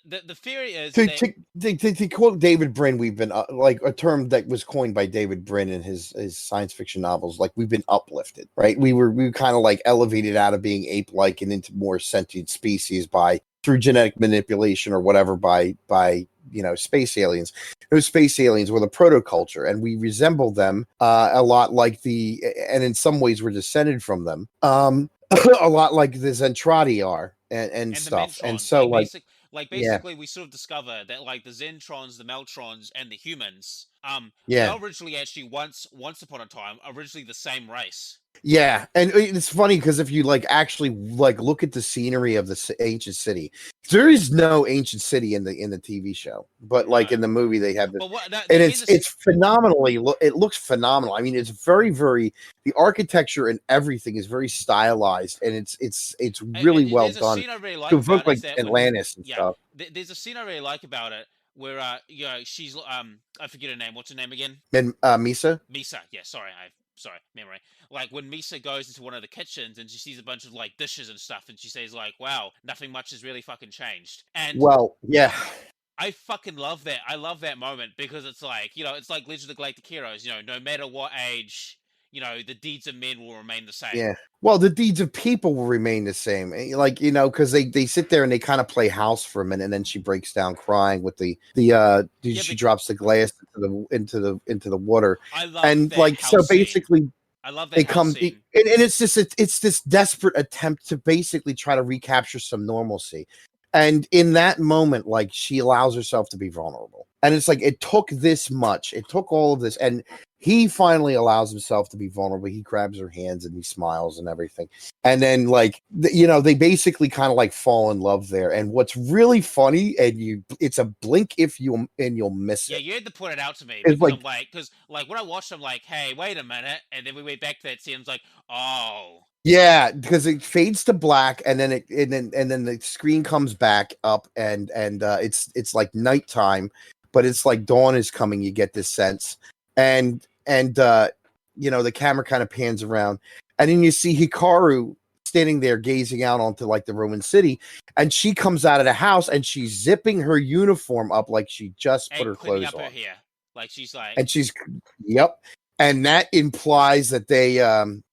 the theory is to quote David Brin, we've been like a term that was coined by David Brin in his science fiction novels, like we've been uplifted, right? We were kind of like elevated out of being ape-like and into more sentient species through genetic manipulation or whatever by space aliens. Those space aliens were the proto-culture, and we resemble them a lot like and in some ways we're descended from them a lot like the Zentradi are. And stuff, and so basically we sort of discover that like the Zentrons, the Meltrons, and the humans, they're originally actually once upon a time originally the same race. Yeah, and it's funny because if you like actually like look at the scenery of the ancient city, there is no ancient city in the TV show, but like in the movie they have this, and it's phenomenally. It looks phenomenal. I mean, it's very, very. The architecture and everything is very stylized, and it's really well done. Scene I really like about like Atlantis and stuff. There's a scene I really like about it where she's I forget her name. What's her name again? And Misa. Misa. Yeah, sorry, memory. Like when Misa goes into one of the kitchens and she sees a bunch of like dishes and stuff, and she says like, "Wow, nothing much has really fucking changed." And I fucking love that. I love that moment because it's like it's like Legend of the Galactic Heroes. No matter what age, the deeds of men will remain the same. Yeah. Well, the deeds of people will remain the same. Like, because they sit there and they kind of play house for a minute, and then she breaks down crying with she drops the glass into the water. I love and that like house so basically scene. I love that It house comes, scene. and it's this desperate attempt to basically try to recapture some normalcy. And in that moment, like, she allows herself to be vulnerable. And it's like, it took this much. It took all of this. And he finally allows himself to be vulnerable. He grabs her hands and he smiles and everything. And then, like, they basically kind of like fall in love there. And what's really funny, and it's a blink if you'll miss Yeah, it. you had to point it out to me It's because like, I'm like, when I watched, I'm like, hey, wait a minute, and then we went back to that scene. I was like, oh, yeah, because it fades to black, and then the screen comes back up, and it's like nighttime, but it's like dawn is coming. You get this sense, and the camera kind of pans around, and then you see Hikaru standing there gazing out onto like the ruined city, and she comes out of the house and she's zipping her uniform up like she just put and her cleaning clothes up her on, hair, like she's like, and yep, and that implies that they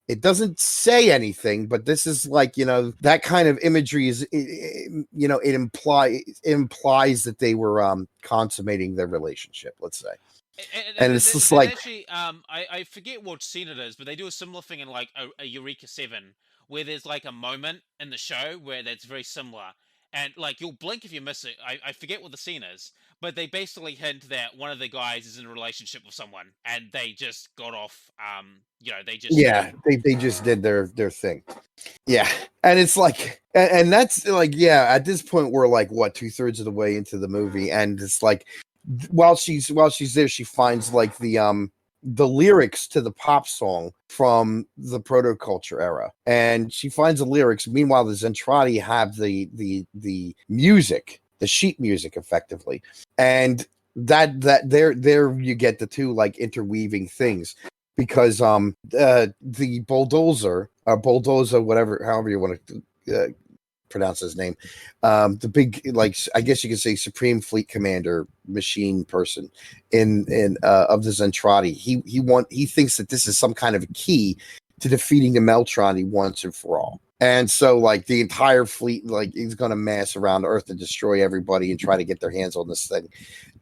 it doesn't say anything, but this is like, that kind of imagery is, it implies that they were consummating their relationship, let's say. And it's just there's like, actually, I forget what scene it is, but they do a similar thing in like a Eureka 7, where there's like a moment in the show where that's very similar. And like you'll blink if you miss it. I forget what the scene is, but they basically hint that one of the guys is in a relationship with someone, and they just got off. They just yeah, they just did their thing. Yeah. And it's like, and that's like, yeah, at this point we're like, what, 2/3 of the way into the movie, and it's like, while she's there, she finds like the lyrics to the pop song from the proto-culture era, and she finds the lyrics. Meanwhile, the Zentradi have the music, the sheet music, effectively, and that there you get the two like interweaving things, because the bulldozer, whatever, however you want to pronounce his name, the big, like, I guess you could say, Supreme Fleet Commander machine person in of the Zentradi. He thinks that this is some kind of a key to defeating the Meltrani once and for all. And so, like, the entire fleet, like, is going to mass around Earth and destroy everybody and try to get their hands on this thing.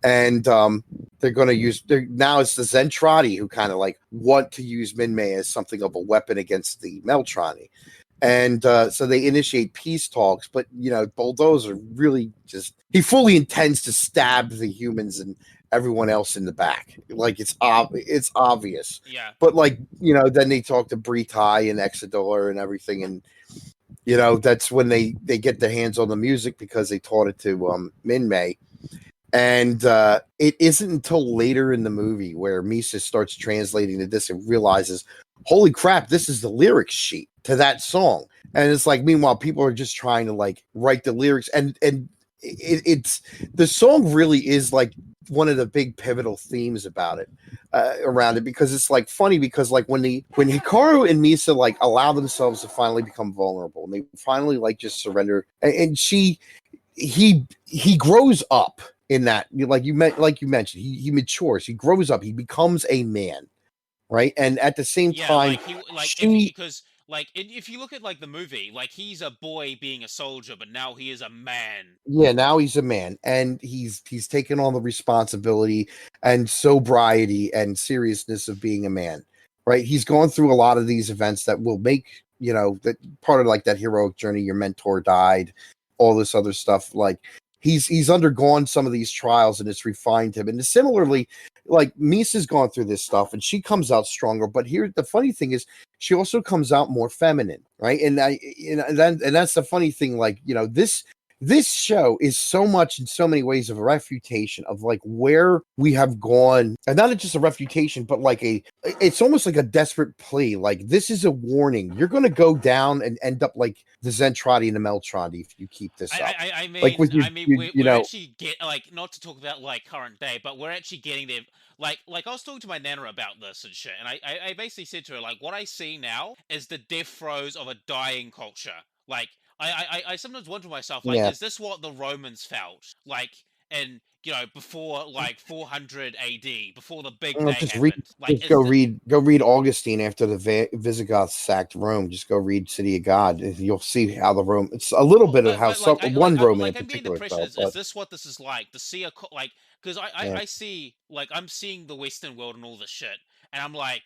And they're going to use, now it's the Zentradi who kind of like want to use Minmay as something of a weapon against the Meltrani. And so they initiate peace talks, but Bulldozer really he fully intends to stab the humans and everyone else in the back. Like, it's obvious. yeah. But like, then they talk to Britai and Exodor and everything, and that's when they get their hands on the music because they taught it to Minmay. And it isn't until later in the movie where Misa starts translating the disc and realizes, holy crap, this is the lyrics sheet to that song. And it's like, meanwhile, people are just trying to like write the lyrics, and it's the song really is like one of the big pivotal themes about it, around it, because it's like funny, because like when Hikaru and Misa like allow themselves to finally become vulnerable, and they finally like just surrender, and he grows up in that, like you mentioned, he matures, he grows up, he becomes a man, right? And at the same Yeah, time, like because like if you look at like the movie, like he's a boy being a soldier, but now he is a man. yeah, now he's a man, and he's taken on the responsibility and sobriety and seriousness of being a man, right? He's gone through a lot of these events that will make, that part of like that heroic journey. Your mentor died, all this other stuff. Like, he's undergone some of these trials, and it's refined him. And similarly, like, Misa's gone through this stuff and she comes out stronger. But here, the funny thing is, she also comes out more feminine, right? And that's the funny thing. Like, this show is so much, in so many ways, of a refutation of like where we have gone, and not just a refutation, but like it's almost like a desperate plea. Like, this is a warning. You're going to go down and end up like the Zentradi and the Meltrani if you keep this up. I Like, with we're actually like, not to talk about like current day, but we're actually getting there. Like I was talking to my nana about this and shit, and I basically said to her, like, what I see now is the death throes of a dying culture. Like, I sometimes wonder to myself, like, yeah. is this what the Romans felt like in, before like 400 AD, before the big day happened? Like, Just go read Augustine after the Visigoths sacked Rome. Just go read City of God. You'll see how the Rome. It's a little bit of how one Roman in I'm getting the particular impression, felt. is this what this is like to see like, because Yeah. I see, like, I'm seeing the Western world and all this shit, and I'm like,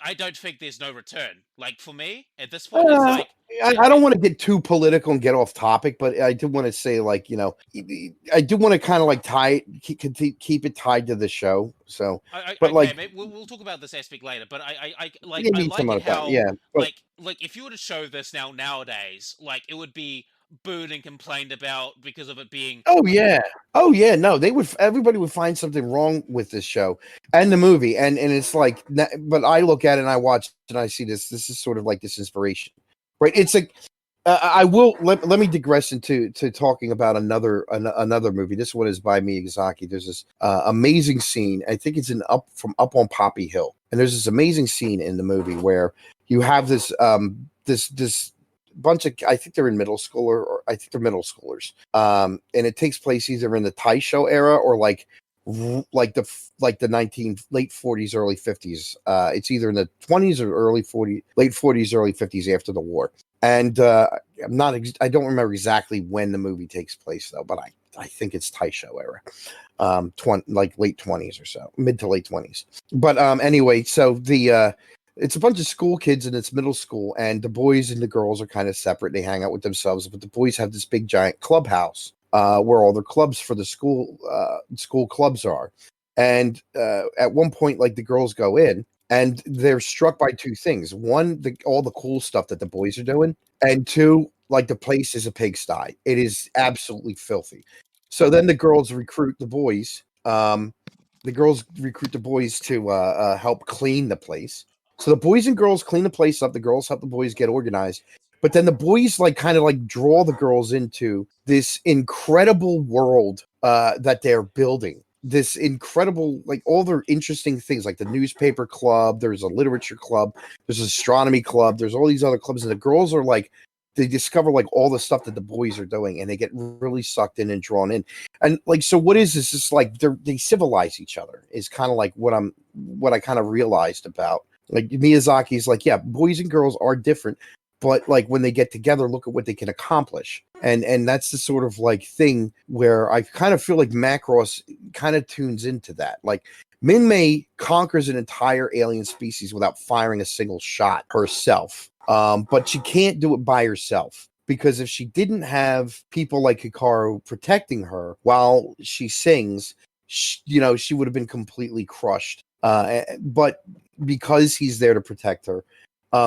I don't think there's no return. Like for me, at this point, it's Uh, like I don't want to get too political and get off topic, but I do want to say, like, I do want to kind of like keep it tied to the show. So, but okay, like, maybe we'll talk about this aspect later. But you I need some like it of that, how yeah. But like if you were to show this nowadays, like it would be booed and complained about because of it being oh yeah, no, everybody would find something wrong with this show and the movie, and it's like, but I look at it and I watch it and I see this. This is sort of like this inspiration, right? It's like. I will let me digress into talking about another movie. This one is by Miyazaki. There's this amazing scene. I think it's Up on Poppy Hill, and there's this amazing scene in the movie where you have this bunch of, I think they're in middle school, or I think they're middle schoolers, and it takes place either in the Taisho era or like the late 40s, early 50s. It's either in the 20s or late 40s, early 50s after the war. And I don't remember exactly when the movie takes place though, but I think it's Taisho era, like late 20s or so, mid to late 20s. But anyway, so it's a bunch of school kids and it's middle school, and the boys and the girls are kind of separate. They hang out with themselves, but the boys have this big giant clubhouse where all their clubs for the school clubs are. And at one point, like the girls go in, and they're struck by two things: one, all the cool stuff that the boys are doing, and two, like the place is a pigsty. It is absolutely filthy. So then the girls recruit the boys. To help clean the place. So the boys and girls clean the place up. The girls help the boys get organized. But then the boys like kind of like draw the girls into this incredible world that they're building. This incredible, like all their interesting things, like the newspaper club, there's a literature club, there's an astronomy club, there's all these other clubs, and the girls are like, they discover like all the stuff that the boys are doing, and they get really sucked in and drawn in. And like, so what is this? It's like they civilize each other is kind of like what I kind of realized about like Miyazaki's like, yeah, boys and girls are different, but like when they get together, look at what they can accomplish. And that's the sort of like thing where I kind of feel like Macross kind of tunes into that. Like Minmay conquers an entire alien species without firing a single shot herself. But she can't do it by herself, because if she didn't have people like Hikaru protecting her while she sings, she would have been completely crushed. But because he's there to protect her,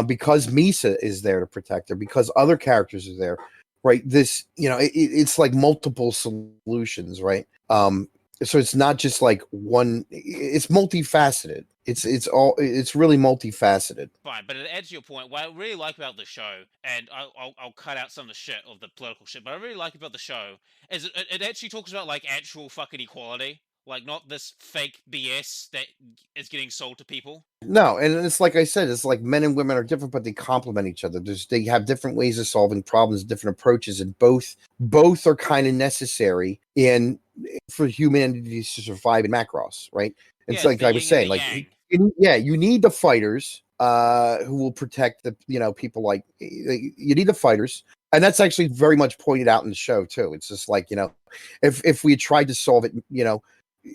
because Misa is there to protect her, because other characters are there, right? It's like multiple solutions, right? So it's not just like one. It's multifaceted. It's really multifaceted. fine. But it adds to your point. What I really like about the show, and I'll cut out some of the shit of the political shit, but I really like about the show is it actually talks about like actual fucking equality. Like not this fake BS that is getting sold to people. No, and it's like I said, it's like men and women are different, but they complement each other. They have different ways of solving problems, different approaches, and both are kind of necessary for humanity to survive in Macross, right? It's Yeah, it's like the I was yin and the saying, like yang. you need the fighters who will protect the people like you need the fighters, and that's actually very much pointed out in the show too. It's just like if we had tried to solve it,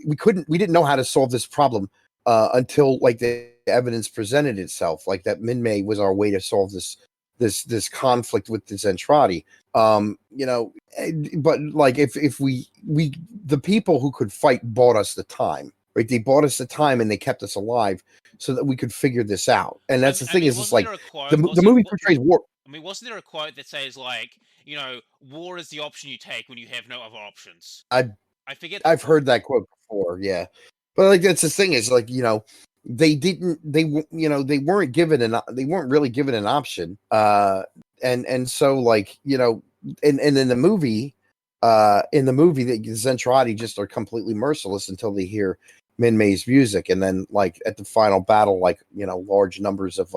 we didn't know how to solve this problem until like the evidence presented itself, like that Minmay was our way to solve this conflict with the Zentradi. But like if we the people who could fight bought us the time, right? They bought us the time and they kept us alive so that we could figure this out. And that's the thing, is it's Wasn't like there a quote? the movie portrays war. I mean, wasn't there a quote that says like, war is the option you take when you have no other options? I I forget the I've quote. heard that quote before, yeah. But like that's the thing, is like they weren't really given an option, and so like and in the movie the Zentradi just are completely merciless until they hear Minmay's music, and then like at the final battle, like large numbers of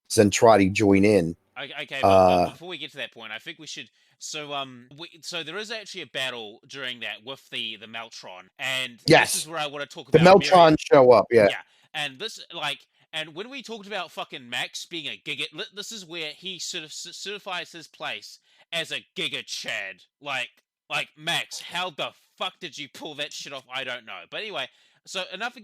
Zentradi join in. Okay, but uh before we get to that point, I think we should. So there is actually a battle during that with the Meltron, and this is yes, where I want to talk the about Mary. Meltron show up, yeah. Yeah, and and when we talked about fucking Max being a giga, this is where he sort of certifies his place as a giga Chad. Like, Like, Max, how the fuck did you pull that shit off? I don't know. But anyway, so enough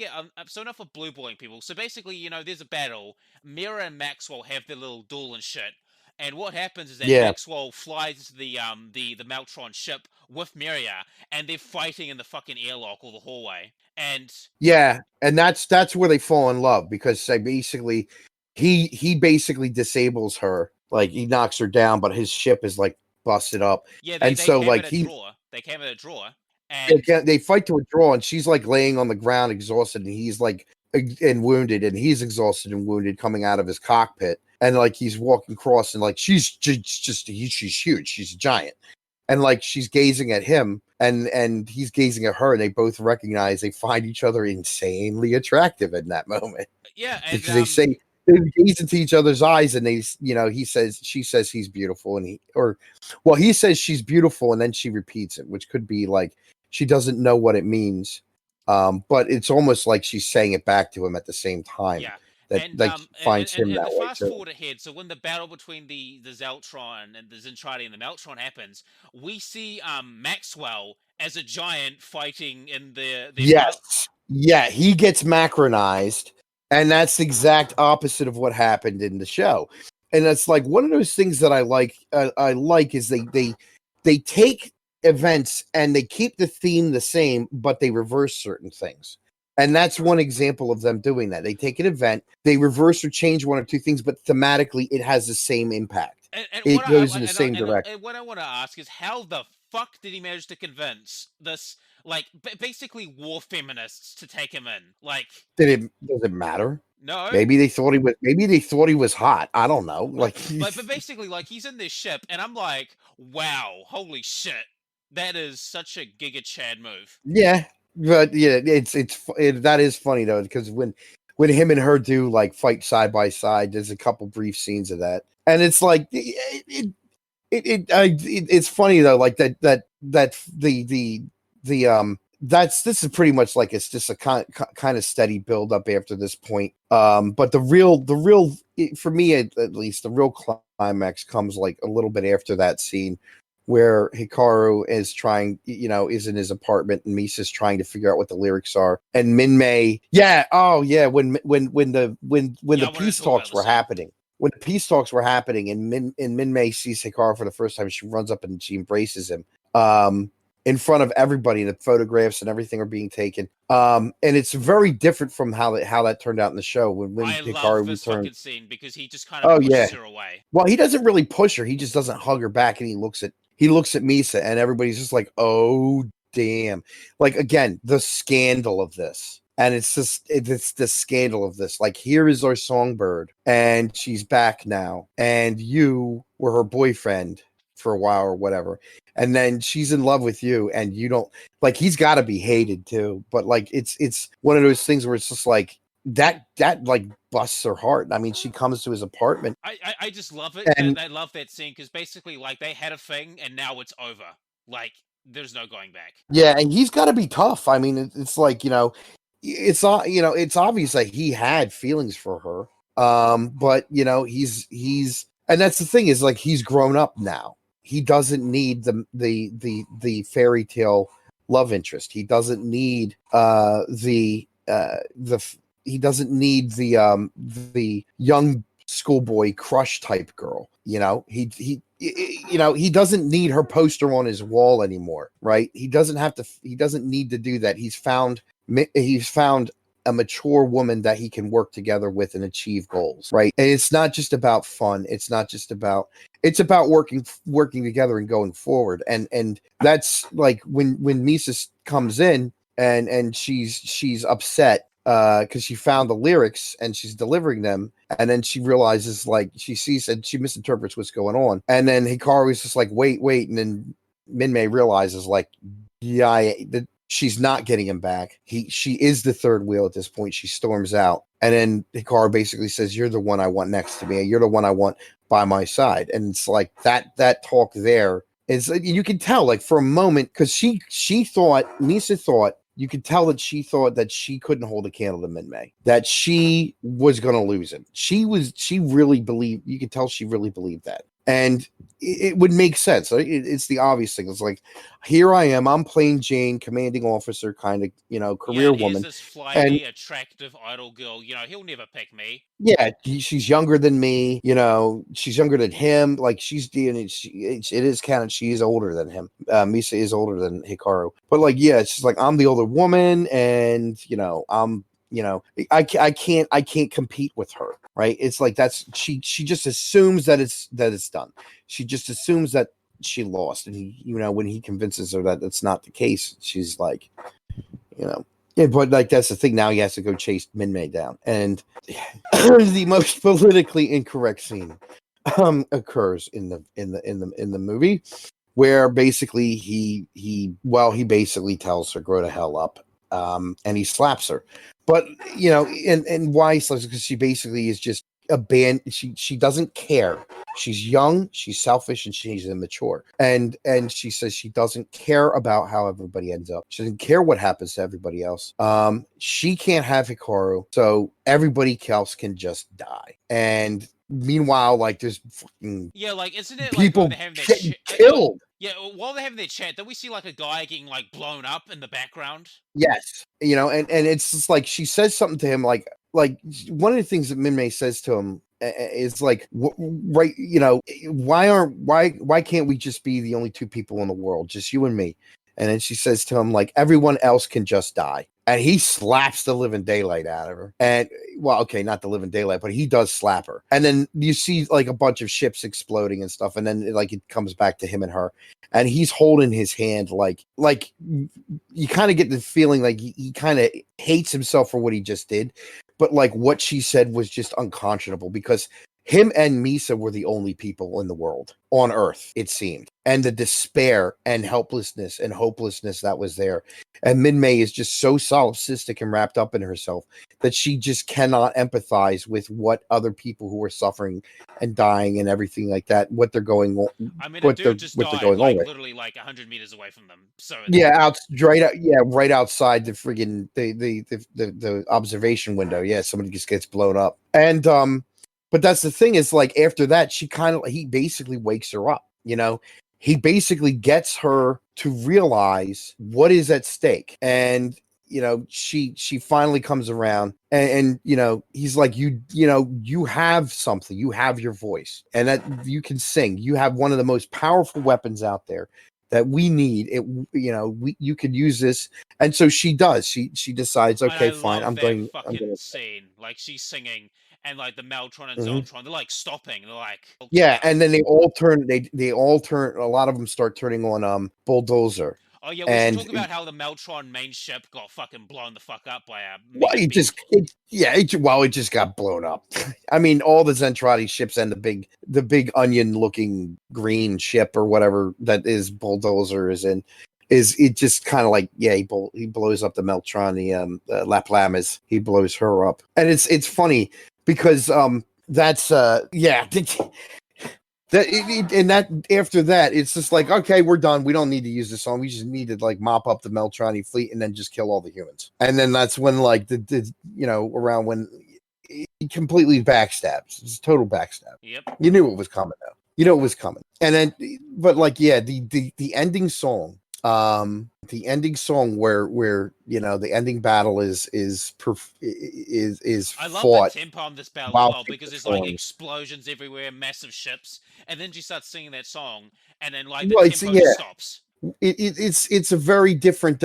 of blue balling people. So basically, there's a battle. Mira and Maxwell have their little duel and shit. And what happens is that Yeah, Maxwell flies into the Maltron ship with Miria, and they're fighting in the fucking airlock or the hallway. And yeah, and that's where they fall in love, because they basically he basically disables her, like he knocks her down, but his ship is like busted up, yeah, they and they so came like at a he draw. They came at a draw, and they fight to a draw, and she's like laying on the ground exhausted, and he's like and wounded, and he's exhausted and wounded coming out of his cockpit, and like he's walking across, and like she's huge, she's a giant, and like she's gazing at him, and he's gazing at her, and they both recognize they find each other insanely attractive in that moment, yeah, and because they gaze into each other's eyes, and she says he's beautiful, and he says she's beautiful, and then she repeats it, which could be like she doesn't know what it means, but it's almost like she's saying it back to him at the same time, yeah, that and like finds him and that the way fast too. forward ahead. So when the battle between the Zeltron and the Zentradi and the Meltron happens, we see Maxwell as a giant fighting in the Yes. Yeah, he gets macronized, and that's the exact opposite of what happened in the show. And that's like one of those things that I like. I like is they take events and they keep the theme the same, but they reverse certain things. And that's one example of them doing that. They take an event, they reverse or change one or two things, but thematically it has the same impact. And It goes in the same direction. what I want to ask is how the fuck did he manage to convince this like basically war feminists to take him in? Like, Does it matter? no. Maybe they thought he was hot. I don't know. Like But basically, like, he's in this ship, and I'm like, wow, holy shit, that is such a Giga Chad move. yeah, but yeah, that is funny though, because when him and her do like fight side by side, there's a couple brief scenes of that, and it's like it's funny though, like that this is pretty much like it's just a kind of steady build up after this point. But the real for me at least, the real climax comes like a little bit after that scene where Hikaru is is in his apartment, and Misa's trying to figure out what the lyrics are, and Minmay, when the peace talks were happening. When the peace talks were happening, and Minmay sees Hikaru for the first time, she runs up and she embraces him. In front of everybody, the photographs and everything are being taken. And it's very different from how that turned out in the show when I Hikaru love this returned. fucking scene because he just kind of pushes her away. Well, he doesn't really push her. He just doesn't hug her back, and he looks at Misa, and everybody's just like, "Oh, damn!" Like again, the scandal of this, and it's the scandal of this. Like, here is our songbird, and she's back now, and you were her boyfriend for a while or whatever, and then she's in love with you, and you don't like. He's got to be hated too, but like it's one of those things where it's just like that like busts her heart. I mean, she comes to his apartment. I just love it. And I love that scene because basically, like, they had a thing and now it's over. Like, there's no going back. yeah, and he's got to be tough. I mean, it's like, it's obvious that he had feelings for her. But he's and that's the thing, is like he's grown up now. He doesn't need the fairy tale love interest. He doesn't need he doesn't need the young schoolboy crush type girl. He doesn't need her poster on his wall anymore, right? He doesn't need to do that. He's found a mature woman that he can work together with and achieve goals, right? And it's not just about fun. It's about working together and going forward. And that's like when Mises comes in and she's upset because she found the lyrics and she's delivering them, and then she realizes, like, she sees and she misinterprets what's going on, and then Hikaru's just like, wait, and then Minmay realizes, like, she's not getting him back. She is the third wheel at this point. She storms out, and then Hikaru basically says, "You're the one I want next to me. You're the one I want by my side." And it's like that talk there is, you can tell, like, for a moment, because Misa thought, you could tell that she thought that she couldn't hold a candle to Minmay, that she was going to lose him. She really believed, you could tell she really believed that. And it would make sense. It's the obvious thing. It's like, here I am, I'm plain Jane, commanding officer, kind of, career woman. This flighty, attractive, idol girl. He'll never pick me. Yeah, she's younger than me. She's younger than him. Like it is canon. She is older than him. Misa is older than Hikaru. But like, yeah, it's just like I'm the older woman, and I can't compete with her. Right? It's like she just assumes that it's done. She just assumes that she lost, and when he convinces her that that's not the case, she's like, yeah, but like that's the thing. Now he has to go chase Min-Mei down, and the most politically incorrect scene occurs in the movie, where basically he basically tells her grow the hell up, and he slaps her. But and why he slaps her? Because she basically is just abandoned. She doesn't care. She's young, she's selfish, and she's immature. And she says she doesn't care about how everybody ends up. She doesn't care what happens to everybody else. She can't have Hikaru, so everybody else can just die. And meanwhile, like there's fucking isn't it people like getting killed? Yeah, while they're having their chat, don't we see like a guy getting like blown up in the background? Yes, and it's just like she says something to him, like one of the things that Min-Mei says to him is like, right, why can't we just be the only two people in the world, just you and me? And then she says to him, like, everyone else can just die. And he slaps the living daylight out of her. And, well, okay, not the living daylight, but he does slap her. And then you see, like, a bunch of ships exploding and stuff. And then, like, it comes back to him and her. And he's holding his hand like you kind of get the feeling like he kind of hates himself for what he just did. But, like, what she said was just unconscionable because him and Misa were the only people in the world on Earth, it seemed. And the despair and helplessness and hopelessness that was there. And Min-Mei is just so solipsistic and wrapped up in herself that she just cannot empathize with what other people who are suffering and dying and everything like that, what they're going on. I mean, a dude just died, like, literally like 100 meters away from them. So right outside the friggin' the observation window. Yeah, somebody just gets blown up. And but that's the thing is, like, after that, he basically wakes her up, He basically gets her to realize what is at stake. And, she finally comes around and he's like, you have something, you have your voice and that you can sing. You have one of the most powerful weapons out there that we need. You could use this. And so she does, she decides, okay, fine. I'm going to scene. Like she's singing. And like the Meltron and Zoltron, they're like stopping. They're like, yeah, and then they all turn. They all turn. A lot of them start turning on Bulldozer. Oh yeah, we should talk about how the Meltron main ship got fucking blown the fuck up by a. It just got blown up. I mean, all the Zentradi ships and the big onion looking green ship or whatever that is Bulldozer is in. Is it just kind of like, yeah, he blows up the Meltron, the Fvlminatvs, he blows her up, and it's funny. Because that's that after that it's just like, okay, we're done. We don't need to use this song. We just need to like mop up the Meltrani fleet and then just kill all the humans. And then that's when like around when he completely backstabs. It's total backstab. Yep. You knew it was coming though. You know it was coming. And then, but like, yeah, the ending song. The ending song where the ending battle is I love fought. the tempo on this battle as well because there's like explosions everywhere, massive ships, and then she starts singing that song, and then like the tempo stops. It's a very different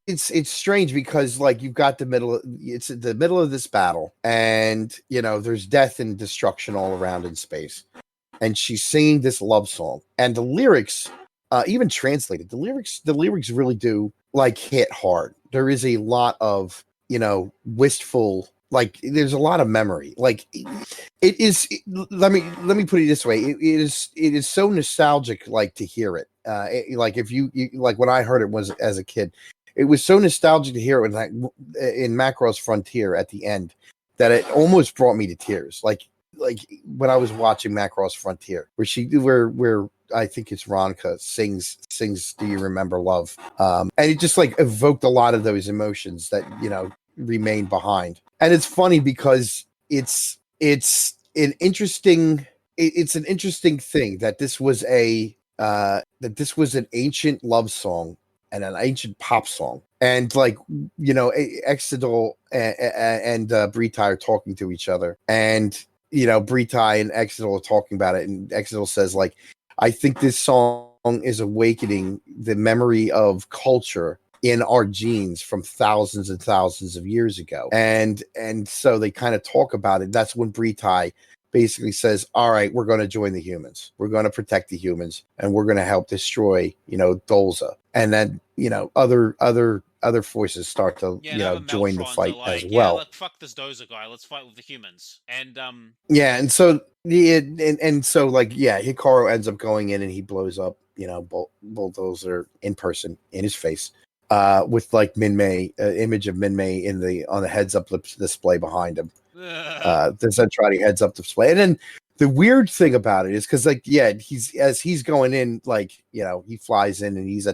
it's strange because like you've got it's the middle of this battle, and there's death and destruction all around in space, and she's singing this love song, and the lyrics. Even translated, the lyrics really do like hit hard. There is a lot of wistful, like there's a lot of memory. Like it is. Let me put it this way: it is so nostalgic. Like to hear it, like if you like when I heard it was as a kid, it was so nostalgic to hear it in Macross Frontier at the end that it almost brought me to tears. Like when I was watching Macross Frontier, where I think it's Ronka sings Do You Remember Love? And it just like evoked a lot of those emotions that, remain behind. And it's funny because it's an interesting it's an interesting thing that this was an ancient love song and an ancient pop song, and like, you know, Exidol and Britai are talking to each other, and you know, Britai and Exidol are talking about it, and Exidol says like, I think this song is awakening the memory of culture in our genes from thousands and thousands of years ago. And so they kind of talk about it. That's when Britai basically says, all right, we're going to join the humans. We're going to protect the humans, and we're going to help destroy, you know, Dolza. And then, you know, other forces start to, you know, join the fight as well. Look, fuck this Dozer guy. Let's fight with the humans. And yeah, and so so like, yeah, Hikaru ends up going in and he blows up, you know, Bulldozer in person in his face, with like Minmay, image of Minmay on the heads up display behind him. The Zentradi heads up display. And then the weird thing about it is because, like, yeah, he's going in, like, you know, he flies in and he's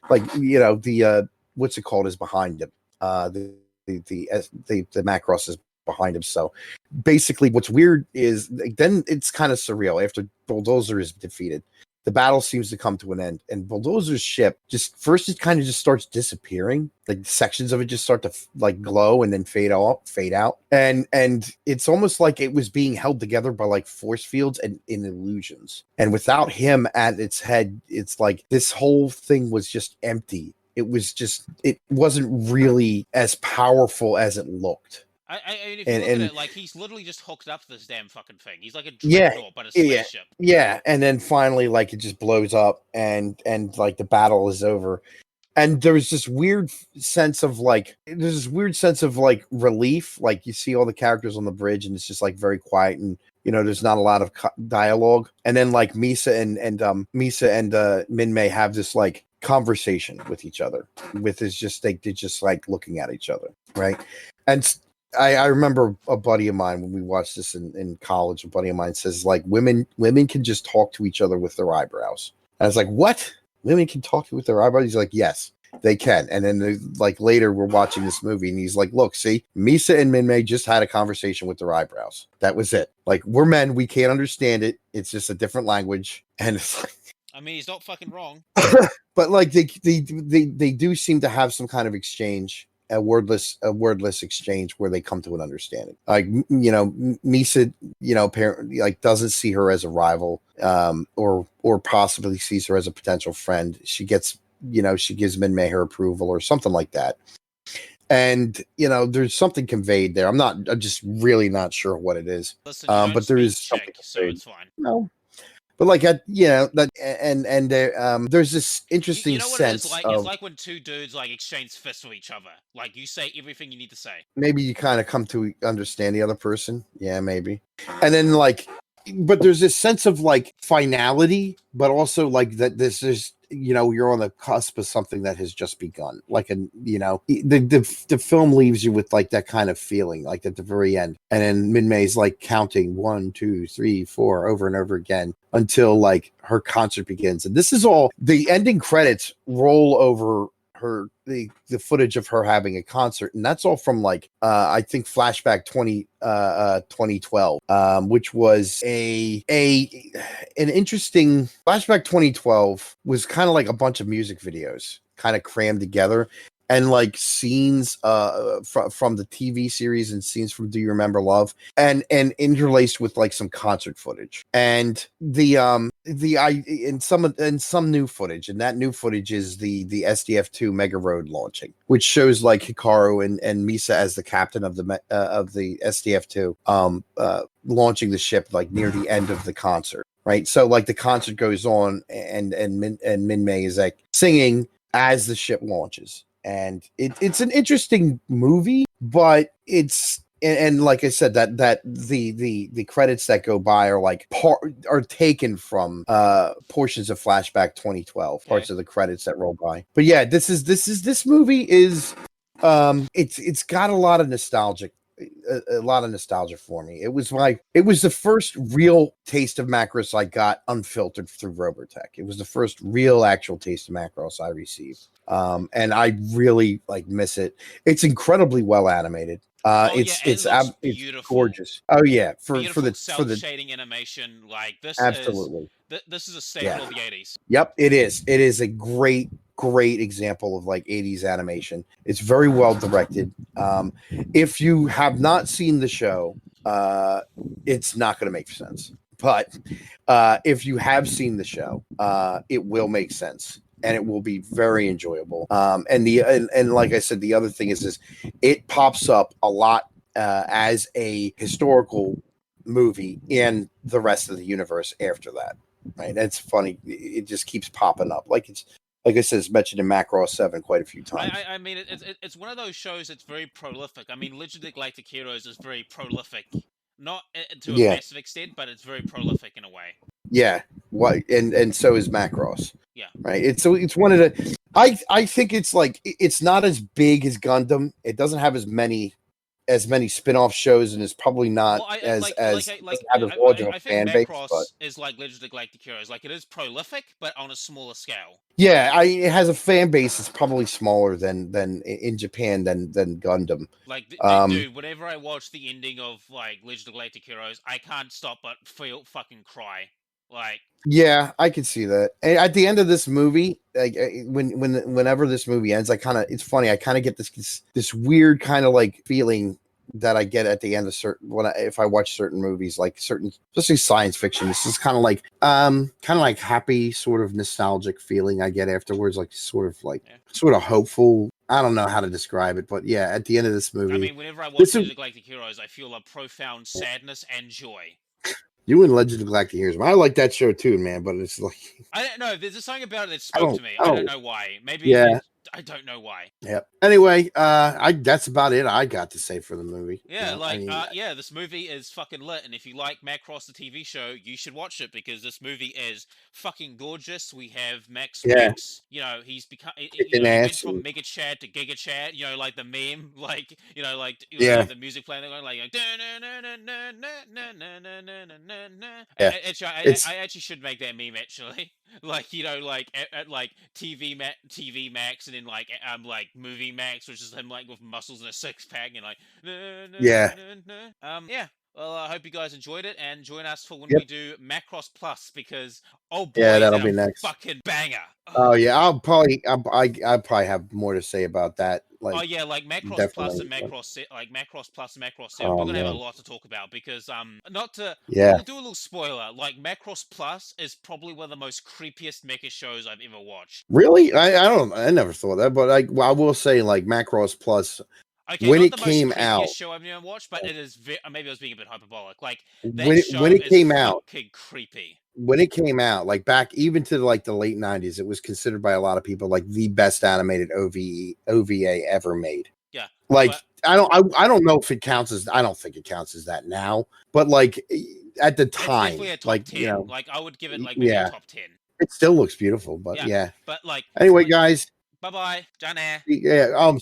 like, you know, the what's it called is behind him. The Macross is behind him. So basically what's weird is then it's kind of surreal after Bulldozer is defeated. The battle seems to come to an end, and Bulldozer's ship just kind of starts disappearing. Like sections of it just start to like glow and then fade out. And it's almost like it was being held together by like force fields and in illusions. And without him at its head, it's like this whole thing was just empty. It wasn't really as powerful as it looked. If you look at it, like, he's literally just hooked up to this damn fucking thing. He's like a dreadnought, but a spaceship. Yeah, and then finally, like, it just blows up, and like the battle is over, and there's this weird sense of like relief. Like you see all the characters on the bridge, and it's just like very quiet, and you know, there's not a lot of dialogue. And then like Misa and Minmay have this like conversation with each other, with is just they're just like looking at each other, right? And I remember a buddy of mine when we watched this in college. A buddy of mine says like women can just talk to each other with their eyebrows. And I was like, what? Women can talk with their eyebrows? He's like, yes, they can. And then like later we're watching this movie and he's like, look, see, Misa and Minmay just had a conversation with their eyebrows. That was it. Like, we're men, we can't understand it. It's just a different language. And it's like, I mean, he's not fucking wrong. But like they do seem to have some kind of exchange. A wordless exchange where they come to an understanding. Like, you know, Misa, you know, apparently like doesn't see her as a rival, or possibly sees her as a potential friend. She gives Minmay her approval or something like that. And you know, there's something conveyed there. I'm just really not sure what it is. Listen, but there is something Czech, so it's fine. No. But like, you know, that and there's this interesting you know what sense it is like? of, it's like when two dudes like exchange fists with each other. Like, you say everything you need to say. maybe you kind of come to understand the other person. Yeah, maybe. And then like, but there's this sense of like finality, but also like that this is, you know, you're on the cusp of something that has just begun. Like, you know, the film leaves you with like that kind of feeling, like at the very end. And then Minmay's like counting 1, 2, 3, 4 over and over again until like her concert begins. And this is all the ending credits roll over the footage of her having a concert, and that's all from like I think Flashback 2012, which was an interesting Flashback 2012 was kind of like a bunch of music videos kind of crammed together, and like scenes from the TV series and scenes from Do You Remember Love, and interlaced with like some concert footage, and some new footage, and that new footage is the SDF-2 Mega Road launching, which shows like Hikaru and Misa as the captain of the SDF-2 launching the ship like near the end of the concert, right? So like the concert goes on, and Minmay is like singing as the ship launches. And it's an interesting movie, but it's and like I said, that the credits that go by are like are taken from portions of Flashback 2012, parts of the credits that roll by. But yeah, this movie is it's got a lot of nostalgia for me. It was the first real taste of Macross I got unfiltered through Robotech. It was the first real actual taste of Macross I received. And I really like miss it. It's incredibly well animated. It looks it's beautiful. gorgeous. Oh yeah, for Beautiful the self-shading animation. Like absolutely. This is a staple of the 80s. Yep, it is. It is a great example of like 80s animation. It's very well directed. If you have not seen the show, it's not going to make sense. But if you have seen the show, it will make sense. And it will be very enjoyable. And like I said, the other thing is it pops up a lot as a historical movie in the rest of the universe after that. Right? That's funny. It just keeps popping up. Like I said, it's mentioned in Macross 7 quite a few times. I mean, it's one of those shows that's very prolific. I mean, Legend of the Galactic Heroes is very prolific. Not to a massive extent, but it's very prolific in a way. Yeah. And so is Macross. Yeah. Right. It's one of the. I think it's like it's not as big as Gundam. It doesn't have as many spin-off shows, and it's probably not as large of a fan base. Macross is like Legend of the Galactic Heroes. Like, it is prolific, but on a smaller scale. Yeah, it has a fan base that's probably smaller than in Japan than Gundam. Like, dude, whenever I watch the ending of like Legend of the Galactic Heroes, I can't stop but fucking cry. Like, yeah, I can see that. And at the end of this movie, like whenever this movie ends, it's funny. I kind of get this weird kind of like feeling that I get at the end of if I watch certain movies, like especially science fiction. This is kind of like happy, sort of nostalgic feeling I get afterwards, like sort of hopeful. I don't know how to describe it, but yeah, at the end of this movie, I mean, whenever I watch Legend of the Galactic Heroes, I feel a profound sadness and joy. You and Legend of the Galactic Heroes. I like that show too, man. But it's like I don't know. There's just something about it that spoke to me. I don't know why. Maybe I don't know why. Yeah. Anyway, that's about it I got to say for the movie. Yeah, this movie is fucking lit, and if you like Macross the TV show, you should watch it because this movie is fucking gorgeous. We have Max. You know, he's become he went from Mega Chad to Giga Chad. You know, like the meme, like the music playing, like I actually should make that meme actually. Like, you know, like at like TV Max, and then like Movie Max, which is him like with muscles and a six pack, and like Well, I hope you guys enjoyed it, and join us for when we do Macross Plus, because oh boy, that'll be next. Fucking banger. Oh yeah, I'll probably have more to say about that. Like, like Macross Plus and Macross Macross Plus and Macross 7. We're gonna have a lot to talk about because we'll do a little spoiler. Like, Macross Plus is probably one of the most creepiest mecha shows I've ever watched. Really? I never thought that, but I will say, like, Macross Plus. Okay, when it came out, show I've never watched, but it is maybe I was being a bit hyperbolic. Like, that when it came out, creepy. When it came out, like back even to like the late 90s, it was considered by a lot of people like the best animated OVA ever made. Yeah, like I don't know if it counts as. I don't think it counts as that now, but like at the time, a top like 10. You know, like I would give it like maybe a top 10. It still looks beautiful, but yeah. But like anyway, guys. Bye bye, John. Yeah, I'm sorry.